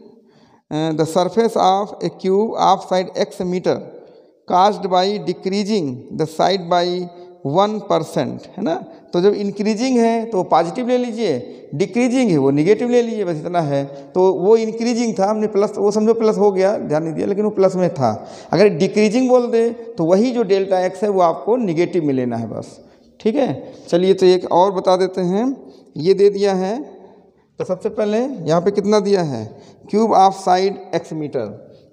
the surface of a cube of side x metre caused by decreasing the side by 1%, है ना। तो जब इंक्रीजिंग है तो पॉजिटिव ले लीजिए, डिक्रीजिंग है वो निगेटिव ले लीजिए, बस इतना है। तो वो इंक्रीजिंग था, हमने प्लस, वो समझो प्लस हो गया, ध्यान नहीं दिया, लेकिन वो प्लस में था। अगर डिक्रीजिंग बोल दे तो वही जो डेल्टा एक्स है वो आपको निगेटिव में लेना है बस। ठीक है, चलिए तो एक और बता देते हैं। ये दे दिया है, तो सबसे पहले यहाँ पे कितना दिया है, cube of side x metre.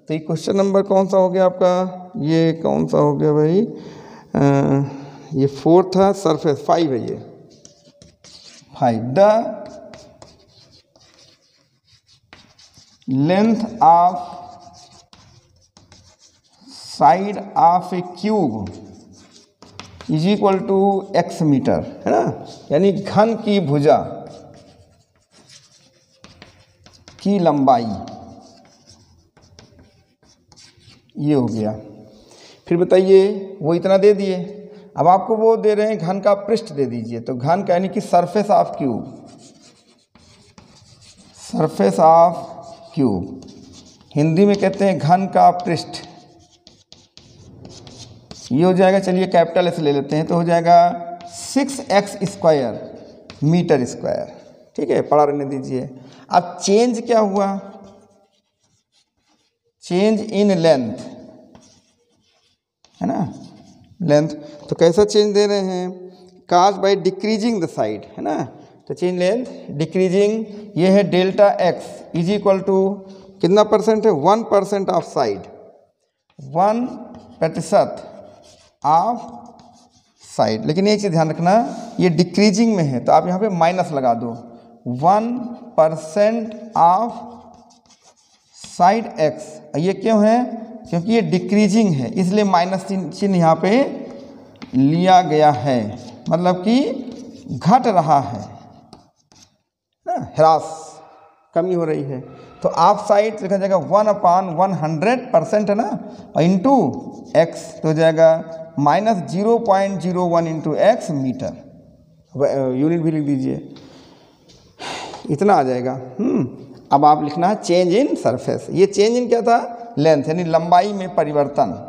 तो ये क्वेश्चन नंबर कौन सा हो गया आपका, ये कौन सा हो गया भाई, ये 4 था, सरफेस 5 है, ये 5। The length of side of a cube is equal to x metre, है ना। यानी घन की भुजा की लंबाई, ये हो गया। फिर बताइए, वो इतना दे दिए, अब आपको वो दे रहे हैं घन का पृष्ठ दे दीजिए। तो घन का यानी कि surface of cube, surface of cube Hindi में कहते हैं घन का पृष्ठ। ये हो जाएगा, चलिए कैपिटल एस ले लेते हैं, तो हो जाएगा 6x² मीटर स्क्वायर। ठीक है, पढ़ा रहने दीजिए। अब चेंज क्या हुआ, चेंज इन लेंथ, है ना, लेंथ। तो कैसा चेंज दे रहे हैं, cause by decreasing the side, है ना। तो चेंज लेंथ डिक्रीजिंग, ये है delta x is equal to कितना परसेंट है, 1% ऑफ साइड, 1% ऑफ साइड। लेकिन एक चीज़ ध्यान रखना, ये डिक्रीजिंग में है, तो आप यहाँ पे माइनस लगा दो, 1% ऑफ साइड एक्स। ये क्यों है, क्योंकि ये डिक्रीजिंग है, इसलिए माइनस चिन्ह यहाँ पे लिया गया है, मतलब कि घट रहा है ना, ह्रास, कमी हो रही है। तो ऑफ साइड लिखा जाएगा 1/100% है ना, और इंटू एक्स, तो हो जाएगा -0.01 इंटू एक्स मीटर। यूनिट भी लिख दीजिए, इतना आ जाएगा। अब आप लिखना है चेंज इन सरफेस। ये चेंज इन क्या था, लेंथ यानी लंबाई में परिवर्तन,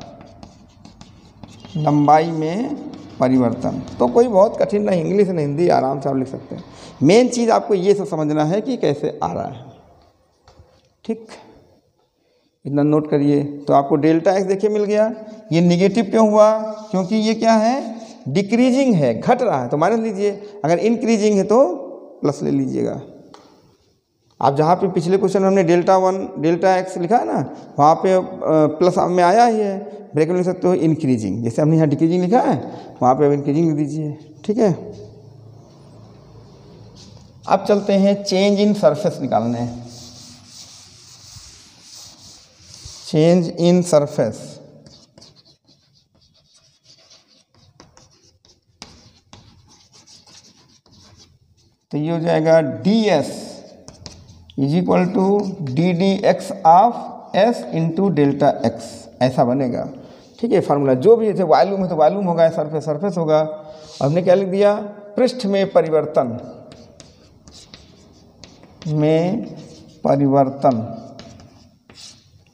लंबाई में परिवर्तन। तो कोई बहुत कठिन नहीं, इंग्लिश नहीं हिंदी आराम से आप लिख सकते हैं। मेन चीज़ आपको ये सब समझना है कि कैसे आ रहा है, ठीक, इतना नोट करिए। तो आपको डेल्टा एक्स देखिए मिल गया। ये निगेटिव क्यों हुआ? क्योंकि ये क्या है, डिक्रीजिंग है, घट रहा है तो माइनस लीजिए, अगर इंक्रीजिंग है तो प्लस ले लीजिएगा। आप जहाँ पे पिछले क्वेश्चन में हमने डेल्टा वन डेल्टा एक्स लिखा है ना, वहाँ पे प्लस में आया ही है, ब्रैकेट में लिख सकते हो इंक्रीजिंग, जैसे हमने यहाँ डिक्रीजिंग लिखा है वहाँ पे अब इंक्रीजिंग लिख दीजिए, ठीक है। अब चलते हैं चेंज इन सरफेस निकालने, चेंज इन सरफेस। तो ये हो जाएगा d s is equal to d d x of s into delta x, ऐसा बनेगा, ठीक है। फार्मूला जो भी है, वॉल्यूम है तो वॉल्यूम होगा, सरफेस सरफेस होगा। हमने क्या लिख दिया, पृष्ठ में परिवर्तन, में परिवर्तन,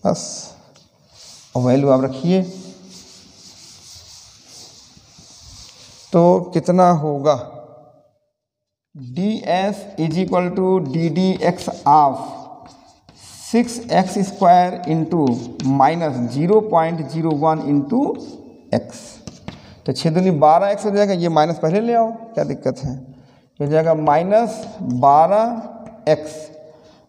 बस, और वैल्यू आप रखिए। तो कितना होगा, d s is equal to d d x of 6x square into minus 0.01 into x. तो 6 दूनी 12x हो जाएगा, ये माइनस पहले ले आओ, क्या दिक्कत है, ये हो जाएगा माइनस 12x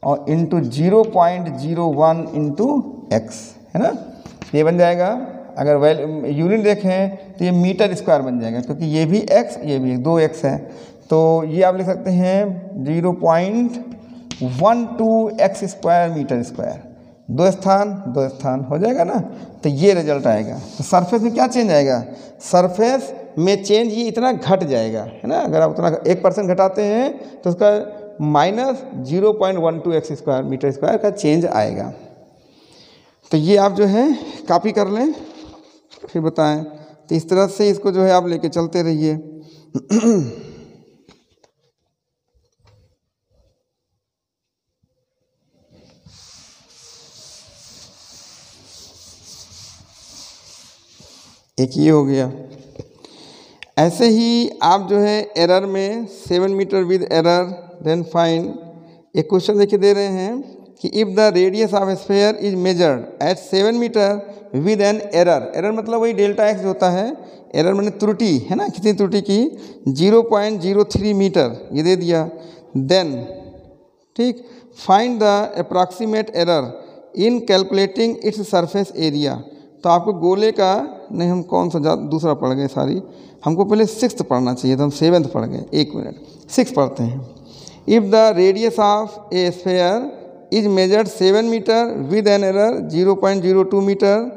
और इंटू 0.01 इंटू एक्स, है ना। ये बन जाएगा, अगर यूनिट देखें तो ये मीटर स्क्वायर बन जाएगा, क्योंकि ये भी x ये भी 2x है। तो ये आप लिख सकते हैं 0.12 एक्स स्क्वायर मीटर स्क्वायर, दो स्थान हो जाएगा ना। तो ये रिजल्ट आएगा। तो सरफेस में क्या चेंज आएगा, सरफेस में चेंज ये इतना घट जाएगा, है ना। अगर आप उतना 1% घटाते हैं तो उसका minus 0.12 x square metre square का चेंज आएगा। तो ये आप जो है कॉपी कर लें, फिर बताएं। तो इस तरह से इसको जो है आप लेके चलते रहिए। एक ये हो गया। ऐसे ही आप जो है एरर में 7 metre with error then find, एक क्वेश्चन देखिए दे रहे हैं कि if the radius of sphere is measured at 7 metre with an error, error मतलब वही डेल्टा एक्स होता है, एरर मैंने त्रुटि, है ना, कितनी त्रुटि की, 0.03 मीटर ये दे दिया। देन ठीक, find the approximate error in calculating its surface area. तो आपको गोले का नहीं, हम कौन सा दूसरा पढ़ गए सारी, हमको पहले 6th पढ़ना चाहिए था, हम 7th पढ़ गए। 1 मिनट, 6 पढ़ते हैं। If the radius of A sphere is measured 7 meter with an error 0.02 meter,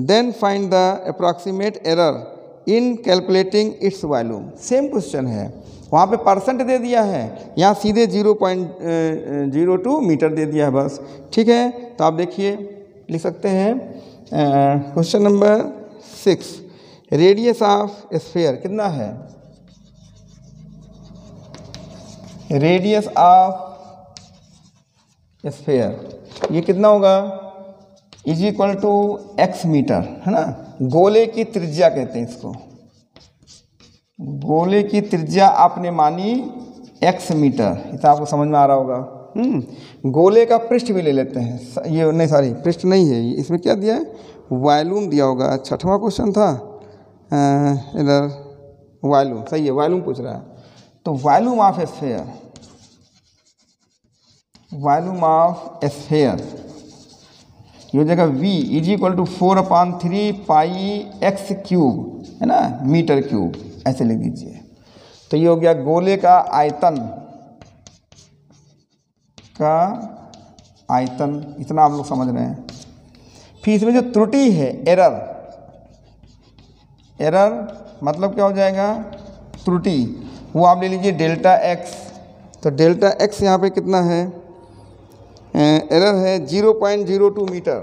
then find the approximate error in calculating its volume। Same question है, वहाँ पे परसेंट दे दिया है, यहाँ सीधे 0.02 मीटर दे दिया है बस, ठीक है। तो आप देखिए लिख सकते हैं question number 6, radius of sphere कितना है, रेडियस ऑफ स्फीयर ये कितना होगा, is equal to x metre, है ना। गोले की त्रिज्या कहते हैं इसको, गोले की त्रिज्या आपने मानी एक्स मीटर, इतना आपको समझ में आ रहा होगा। गोले का पृष्ठ भी ले लेते हैं, ये नहीं सॉरी पृष्ठ नहीं है, इसमें क्या दिया है, वॉल्यूम दिया होगा। 6वां क्वेश्चन था इधर, वॉल्यूम सही है, वॉल्यूम पूछ रहा है। तो volume of sphere, volume of sphere ये हो जाएगा V is equal to 4/3 pi x cube, है ना, मीटर क्यूब, ऐसे लिख दीजिए। तो ये हो गया गोले का आयतन, इतना आप लोग समझ रहे हैं। फिर इसमें जो त्रुटि है एरर, एरर मतलब क्या हो जाएगा, त्रुटि, वो आप ले लीजिए डेल्टा एक्स। तो डेल्टा एक्स यहाँ पे कितना है, एरर है 0.02 मीटर,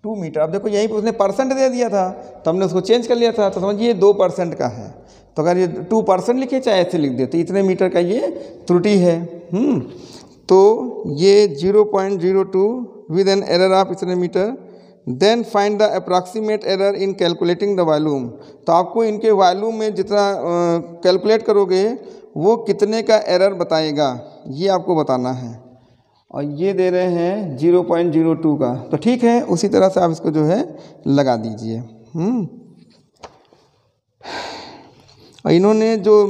2 मीटर। अब देखो यहीं पर उसने परसेंट दे दिया था तो हमने उसको चेंज कर लिया था, तो समझिए 2% का है। तो अगर ये 2% लिखे चाहे ऐसे लिख दे तो इतने मीटर का ये त्रुटि है। तो ये 0.02 विद एन एरर ऑफ इतने metre, then find the approximate error in calculating the volume. तो आपको इनके वॉल्यूम में जितना कैलकुलेट करोगे वो कितने का एरर बताएगा, ये आपको बताना है। और ये दे रहे हैं 0.02 का, तो ठीक है उसी तरह से आप इसको जो है लगा दीजिए। और इन्होंने जो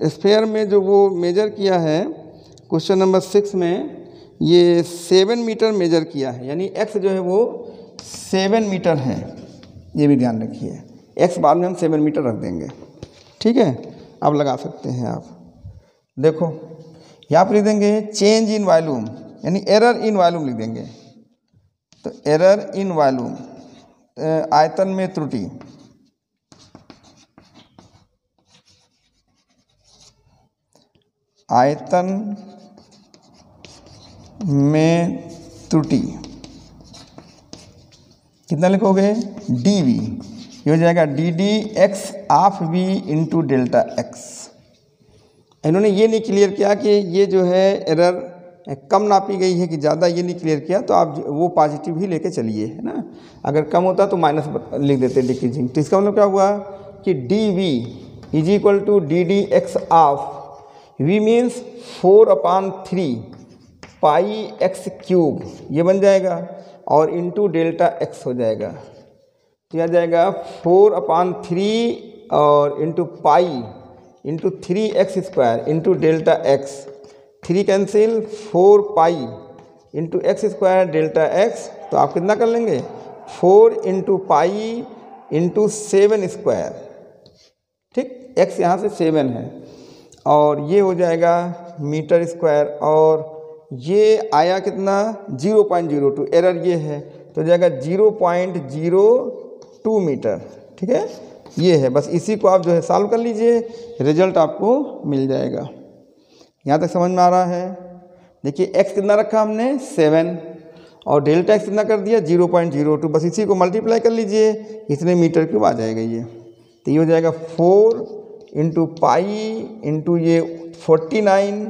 स्फेयर में जो वो मेजर किया है क्वेश्चन नंबर 6 में, ये 7 मीटर मेजर किया है, यानी x जो है वो 7 मीटर है, ये भी ध्यान रखिए। x बाद में हम 7 मीटर रख देंगे, ठीक है। अब लगा सकते हैं आप, देखो यहाँ पर लिख देंगे चेंज इन वॉल्यूम, यानी एरर इन वॉल्यूम लिख देंगे। तो एरर इन वॉल्यूम, आयतन में त्रुटि, आयतन में त्रुटि कितना लिखोगे, dv, ये हो जाएगा ddx of v into delta x. इन्होंने ये नहीं क्लियर किया कि ये जो है एरर कम नापी गई है कि ज़्यादा, ये नहीं क्लियर किया, तो आप वो पॉजिटिव ही लेके चलिए, है ना। अगर कम होता तो माइनस लिख देते डिक्रीजिंग। तो इसका मतलब क्या हुआ कि dv is equal to ddx of v means 4/3 pi x cube, ये बन जाएगा, और इंटू डेल्टा एक्स हो जाएगा। तो यह जाएगा 4/3 और into pi into 3x square into delta x, 3 cancel, 4 pi into x square delta x. तो आप कितना कर लेंगे, 4 इंटू पाई इंटू 7 स्क्वायर, ठीक, x यहाँ से 7 है, और ये हो जाएगा मीटर स्क्वायर, और ये आया कितना 0.02, एरर ये है, तो हो जाएगा 0.02 मीटर, ठीक है। ये है, बस इसी को आप जो है सॉल्व कर लीजिए, रिजल्ट आपको मिल जाएगा। यहाँ तक समझ में आ रहा है। देखिए x कितना रखा हमने 7, और डेल्टा x कितना कर दिया 0.02, बस इसी को मल्टीप्लाई कर लीजिए, इतने मीटर क्यूब आ जाएगा ये। तो ये हो जाएगा 4 इंटू पाई इंटू ये 49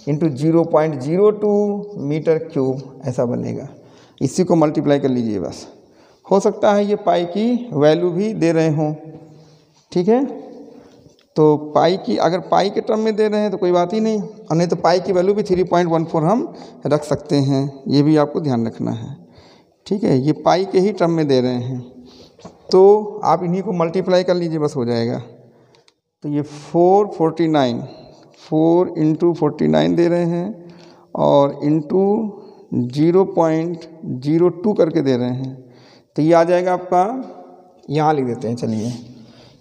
इंटू 0.02 मीटर क्यूब, ऐसा बनेगा। इसी को मल्टीप्लाई कर लीजिए बस। हो सकता है ये पाई की वैल्यू भी दे रहे हों, ठीक है। तो पाई की, अगर पाई के टर्म में दे रहे हैं तो कोई बात ही नहीं, और नहीं तो पाई की वैल्यू भी 3.14 हम रख सकते हैं, ये भी आपको ध्यान रखना है, ठीक है। ये पाई के ही टर्म में दे रहे हैं, तो आप इन्हीं को मल्टीप्लाई कर लीजिए, बस हो जाएगा। तो ये 4 इंटू 49 दे रहे हैं, और इंटू 0.02 करके दे रहे हैं, तो ये आ जाएगा आपका, यहाँ लिख देते हैं, चलिए,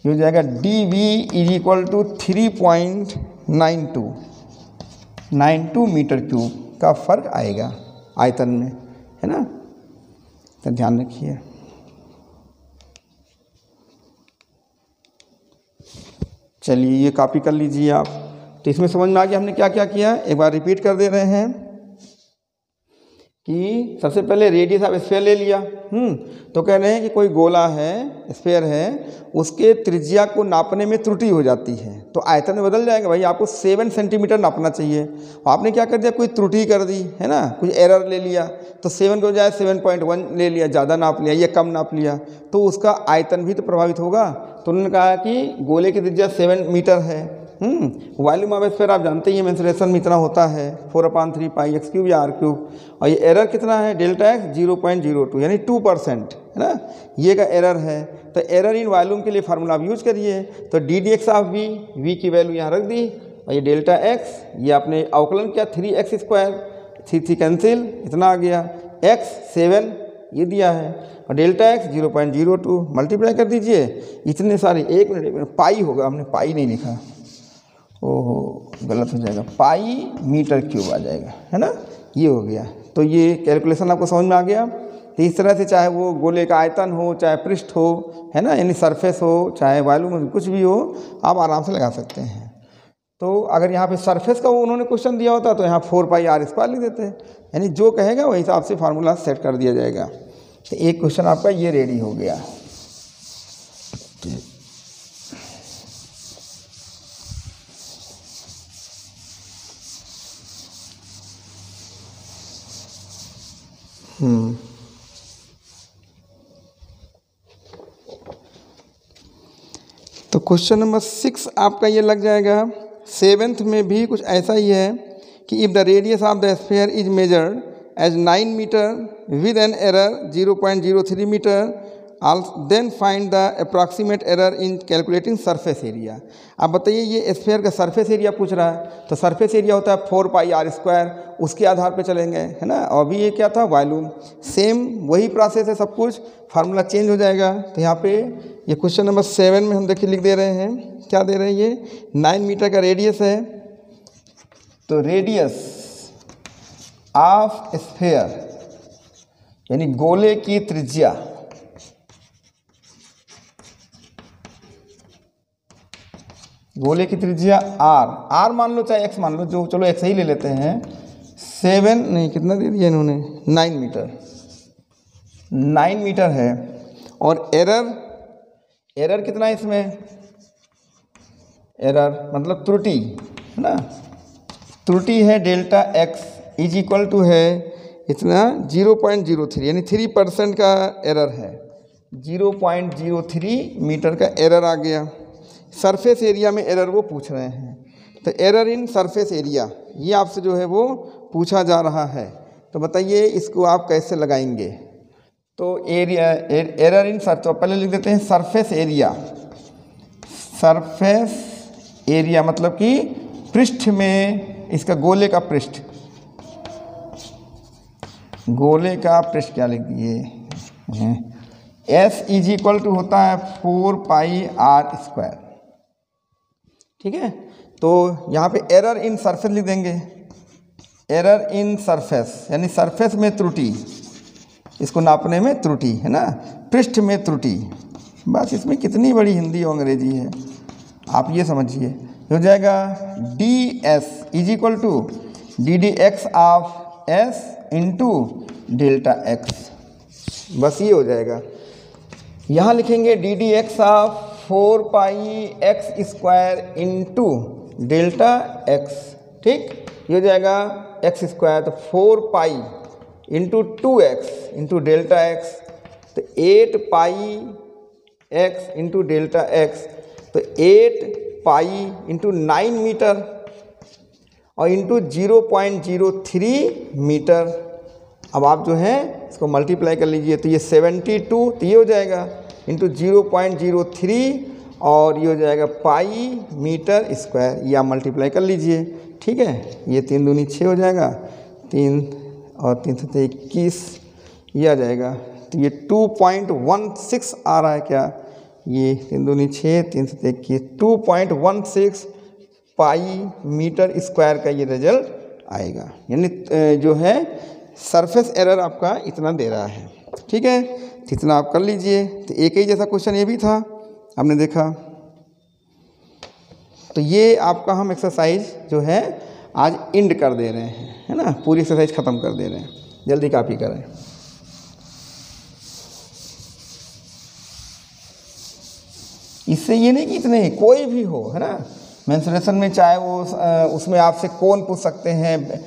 ये हो जाएगा dv is equal to 3.92 metre cube का फर्क आएगा आयतन में, है ना। तो ध्यान रखिए। चलिए ये कॉपी कर लीजिए आप। तो इसमें समझ में आ गया हमने क्या क्या किया, एक बार रिपीट कर दे रहे हैं कि सबसे पहले रेडियस ऑफ स्फीयर ले लिया। तो कह रहे हैं कि कोई गोला है, स्फीयर है, उसके त्रिज्या को नापने में त्रुटि हो जाती है, तो आयतन में बदल जाएगा। भाई आपको 7 सेंटीमीटर नापना चाहिए, आपने क्या कर दिया, कोई त्रुटि कर दी, है ना, कुछ एरर ले लिया, तो 7 के बजाय 7.1 ले लिया, ज़्यादा नाप लिया या कम नाप लिया, तो उसका आयतन भी तो प्रभावित होगा। तो उन्होंने कहा कि गोले की त्रिज्या 7 मीटर है। वॉल्यूम ऑफ स्फीयर आप जानते ही मेंसुरेशन में इतना होता है 4/3 पाई एक्स क्यूब या आर क्यूब, और ये एरर कितना है डेल्टा एक्स 0.02 यानी 2%, है ना, ये का एरर है। तो एरर इन वॉल्यूम के लिए फार्मूला आप यूज करिए। तो ddx ऑफ v की वैल्यू यहाँ रख दी, और ये डेल्टा एक्स, ये आपने अवकलन किया 3x स्क्वायर, 3 कैंसिल, इतना आ गया, x 7 ये दिया है, और डेल्टा एक्स 0.02 मल्टीप्लाई कर दीजिए, इतने सारे, एक मिनट पाई होगा, हमने पाई नहीं लिखा, ओहो गलत हो जाएगा, पाई मीटर क्यूब आ जाएगा, है ना, ये हो गया। तो ये कैलकुलेशन आपको समझ में आ गया। तो इस तरह से चाहे वो गोले का आयतन हो, चाहे पृष्ठ हो, है ना, यानी सरफेस हो, चाहे वॉल्यूम कुछ भी हो, आप आराम से लगा सकते हैं। तो अगर यहाँ पे सरफेस का वो उन्होंने क्वेश्चन दिया होता तो यहाँ 4 पाई आर स्क्वायर लिख देते, यानी जो कहेगा वही हिसाब से फार्मूला सेट कर दिया जाएगा। तो एक क्वेश्चन आपका ये रेडी हो गया। तो क्वेश्चन नंबर 6 आपका ये लग जाएगा। 7th में भी कुछ ऐसा ही है कि if the radius of the sphere is measured as 9 metre with an error 0.03 metre, then find the approximate error in calculating surface area. अब बताइए, ये स्फीयर का सरफेस एरिया पूछ रहा है, तो सरफेस एरिया होता है 4πr², उसके आधार पे चलेंगे, है ना। और भी ये क्या था, वॉल्यूम। सेम वही प्रोसेस है, सब कुछ फार्मूला चेंज हो जाएगा। तो यहाँ पे ये क्वेश्चन नंबर 7 में हम देखिए लिख दे रहे हैं, क्या दे रहे हैं, ये 9 मीटर का रेडियस है। तो रेडियस ऑफ स्फीयर यानी गोले की त्रिज्या, गोले की त्रिज्या r मान लो चाहे x मान लो, जो चलो x ही ले लेते हैं। 7 नहीं, कितना दे दिया इन्होंने, 9 मीटर, 9 मीटर है। और एरर कितना है इसमें, एरर मतलब त्रुटि, है ना। त्रुटि है delta x is equal to है इतना 0.03 यानी 3% का एरर है। 0.03 मीटर का एरर आ गया। सरफेस एरिया में एरर वो पूछ रहे हैं, तो एरर इन सरफेस एरिया ये आपसे जो है वो पूछा जा रहा है। तो बताइए इसको आप कैसे लगाएंगे। तो एरर इन तो पहले लिख देते हैं सरफेस एरिया। सरफेस एरिया मतलब कि पृष्ठ में, इसका गोले का पृष्ठ, गोले का पृष्ठ क्या लिख दिए, S इज इक्वल टू होता है 4πr²। ठीक है, तो यहाँ पे एरर इन सरफेस लिख देंगे। एरर इन सरफेस यानी सरफेस में त्रुटि, इसको नापने में त्रुटि, है ना, पृष्ठ में त्रुटि। बस इसमें कितनी बड़ी हिंदी और अंग्रेजी है, आप ये समझिए। हो जाएगा ds is equal to ddx of s into delta x। बस ये हो जाएगा। यहाँ लिखेंगे ddx of 4πx² into delta x। ठीक, ये हो जाएगा x², तो 4π into 2x into delta x, तो 8πx इंटू डेल्टा x, तो 8π इंटू 9 मीटर और इंटू 0.03 मीटर। अब आप जो है इसको मल्टीप्लाई कर लीजिए, तो ये 72, तो ये हो जाएगा इंटू 0.03 और ये हो जाएगा पाई मीटर स्क्वायर, ये आप मल्टीप्लाई कर लीजिए। ठीक है, ये 3 दूनी 6 हो जाएगा, 3 और 3 से 21, ये आ जाएगा। तो ये 2.16 आ रहा है क्या, ये 3 दूनी 6, 3 से 21, 2.16 पाई मीटर स्क्वायर का ये रिजल्ट आएगा। यानी जो है सरफेस एरर आपका इतना दे रहा है। ठीक है, तो इतना आप कर लीजिए। तो एक ही जैसा क्वेश्चन ये भी था, आपने देखा। तो ये आपका हम एक्सरसाइज जो है आज एंड कर दे रहे हैं, है ना, पूरी एक्सरसाइज ख़त्म कर दे रहे हैं। जल्दी कॉपी करें। इससे ये नहीं कि इतने कोई भी हो, है ना, मेंसुरेशन में चाहे वो उसमें आपसे कोन पूछ सकते हैं,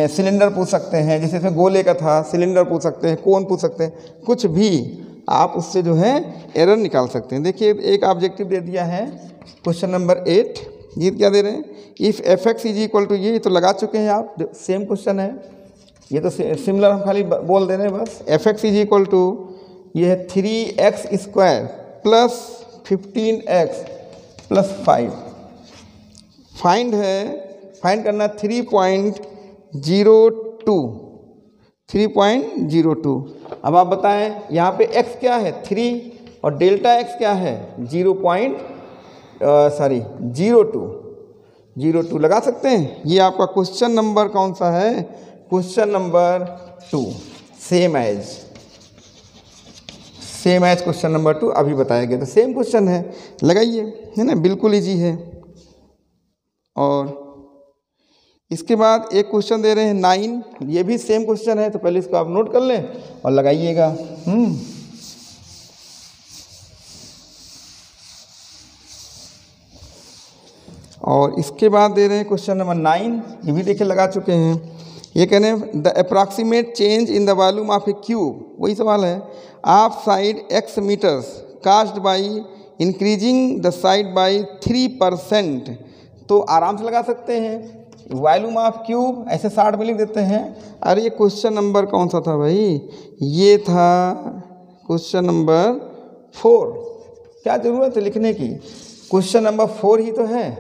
सिलेंडर पूछ सकते हैं, जैसे इसमें गोले का था, सिलेंडर पूछ सकते हैं, कोन पूछ सकते हैं, कुछ भी आप उससे जो है एरर निकाल सकते हैं। देखिए एक ऑब्जेक्टिव दे दिया है क्वेश्चन नंबर 8, ये क्या दे रहे हैं, if fx is equal to, ये तो लगा चुके हैं आप, सेम क्वेश्चन है, ये तो सिमिलर हम खाली बोल दे रहे हैं बस। fx इज इक्वल टू ये है 3x² plus 15x plus 5। Find है, फाइंड करना 3.02। अब आप बताएं यहाँ पे x क्या है 3 और डेल्टा x क्या है 0.02 लगा सकते हैं। ये आपका क्वेश्चन नंबर कौन सा है, question number 2, same as question number 2 अभी बताया गया, तो सेम क्वेश्चन है, लगाइए, है ना, बिल्कुल इजी है। और इसके बाद एक क्वेश्चन दे रहे हैं 9, ये भी सेम क्वेश्चन है, तो पहले इसको आप नोट कर लें और लगाइएगा। और इसके बाद दे रहे हैं क्वेश्चन नंबर 9, ये भी देखिए लगा चुके हैं। ये कहने the approximate change in the volume of a cube, वही सवाल है, of side x metres caused by increasing the side by 3%। तो आराम से लगा सकते हैं, वॉल्यूम ऑफ क्यूब ऐसे 60 में लिख देते हैं। अरे ये क्वेश्चन नंबर कौन सा था भाई, ये था क्वेश्चन नंबर 4। क्या ज़रूरत है लिखने की, क्वेश्चन नंबर 4 ही तो है,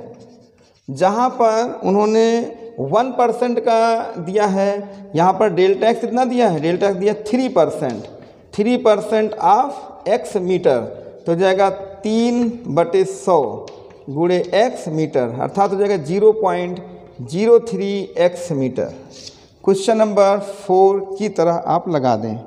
जहाँ पर उन्होंने 1% का दिया है, यहाँ पर डेल्टा एक्स कितना दिया है, डेल्टा एक्स दिया 3%, 3% ऑफ x मीटर, तो जाएगा 3/100 गुणे x मीटर, अर्थात हो जाएगा 0.03x मीटर। क्वेश्चन नंबर 4 की तरह आप लगा दें।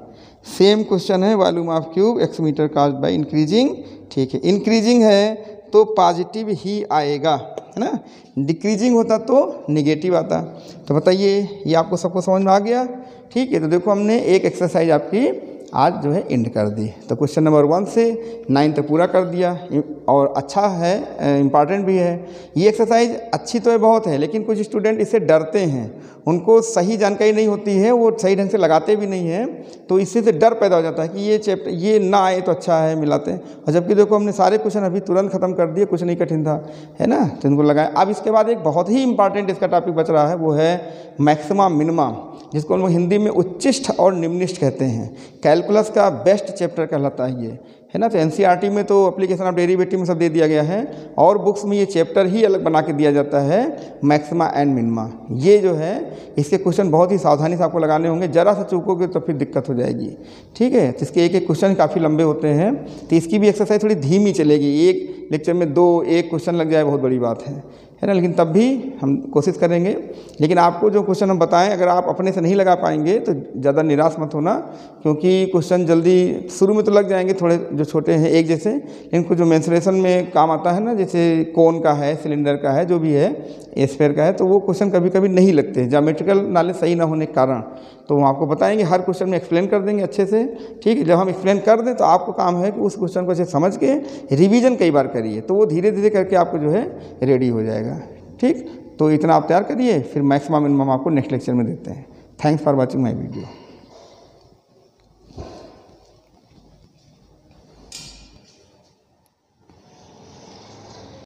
सेम क्वेश्चन है, volume of cube x metre caused by increasing, ठीक है, इंक्रीजिंग है तो पॉजिटिव ही आएगा, है ना, डिक्रीजिंग होता तो नेगेटिव आता। तो बताइए ये आपको सबको समझ में आ गया, ठीक है। तो देखो हमने एक एक्सरसाइज आपकी आज जो है एंड कर दी। तो क्वेश्चन नंबर 1 से 9 तक पूरा कर दिया और अच्छा है, इम्पॉर्टेंट भी है। ये एक्सरसाइज अच्छी तो है, बहुत है, लेकिन कुछ स्टूडेंट इससे डरते हैं, उनको सही जानकारी नहीं होती है, वो सही ढंग से लगाते भी नहीं हैं, तो इससे से डर पैदा हो जाता है कि ये चैप्टर ये ना आए तो अच्छा है, मिलाते हैं। और जबकि देखो हमने सारे क्वेश्चन अभी तुरंत खत्म कर दिए, कुछ नहीं कठिन था, है ना, तो इनको लगाएं। अब इसके बाद एक बहुत ही इंपॉर्टेंट इसका टॉपिक बच रहा है, वो है मैक्सिमा मिनिमा, जिसको हम लोग हिंदी में उच्चिष्ट और निम्निष्ट कहते हैं। कैलकुलस का बेस्ट चैप्टर कहलाता है ये, है ना। तो एनसीईआरटी में तो एप्लीकेशन ऑफ डेरिवेटिव में सब दे दिया गया है, और बुक्स में ये चैप्टर ही अलग बना के दिया जाता है, मैक्सिमा एंड मिनिमा। ये जो है इसके क्वेश्चन बहुत ही सावधानी से आपको लगाने होंगे, जरा सा चूकोगे तो फिर दिक्कत हो जाएगी, ठीक है। तो इसके एक एक क्वेश्चन काफ़ी लंबे होते हैं, तो इसकी भी एक्सरसाइज थोड़ी धीमी चलेगी, एक लेक्चर में 1 क्वेश्चन लग जाए बहुत बड़ी बात है ना, लेकिन तब भी हम कोशिश करेंगे। लेकिन आपको जो क्वेश्चन हम बताएं, अगर आप अपने से नहीं लगा पाएंगे तो ज़्यादा निराश मत होना, क्योंकि क्वेश्चन जल्दी शुरू में तो लग जाएंगे थोड़े जो छोटे हैं एक जैसे, इनको जो मेंसुरेशन में काम आता है ना, जैसे कोन का है, सिलेंडर का है, जो भी है, स्फीयर का है, तो वो क्वेश्चन कभी कभी नहीं लगते, ज्योमेट्रिकल नॉलेज सही ना होने के कारण। तो हम आपको बताएंगे, हर क्वेश्चन में एक्सप्लेन कर देंगे अच्छे से, ठीक है। जब हम एक्सप्लेन कर दें तो आपको काम है कि उस क्वेश्चन को अच्छे समझ के रिवीजन कई बार करिए, तो वो धीरे धीरे करके आपको जो है रेडी हो जाएगा, ठीक। तो इतना आप तैयार करिए, फिर मैक्सिमम मिनिमम आपको नेक्स्ट लेक्चर में देते हैं। Thanks for watching my video.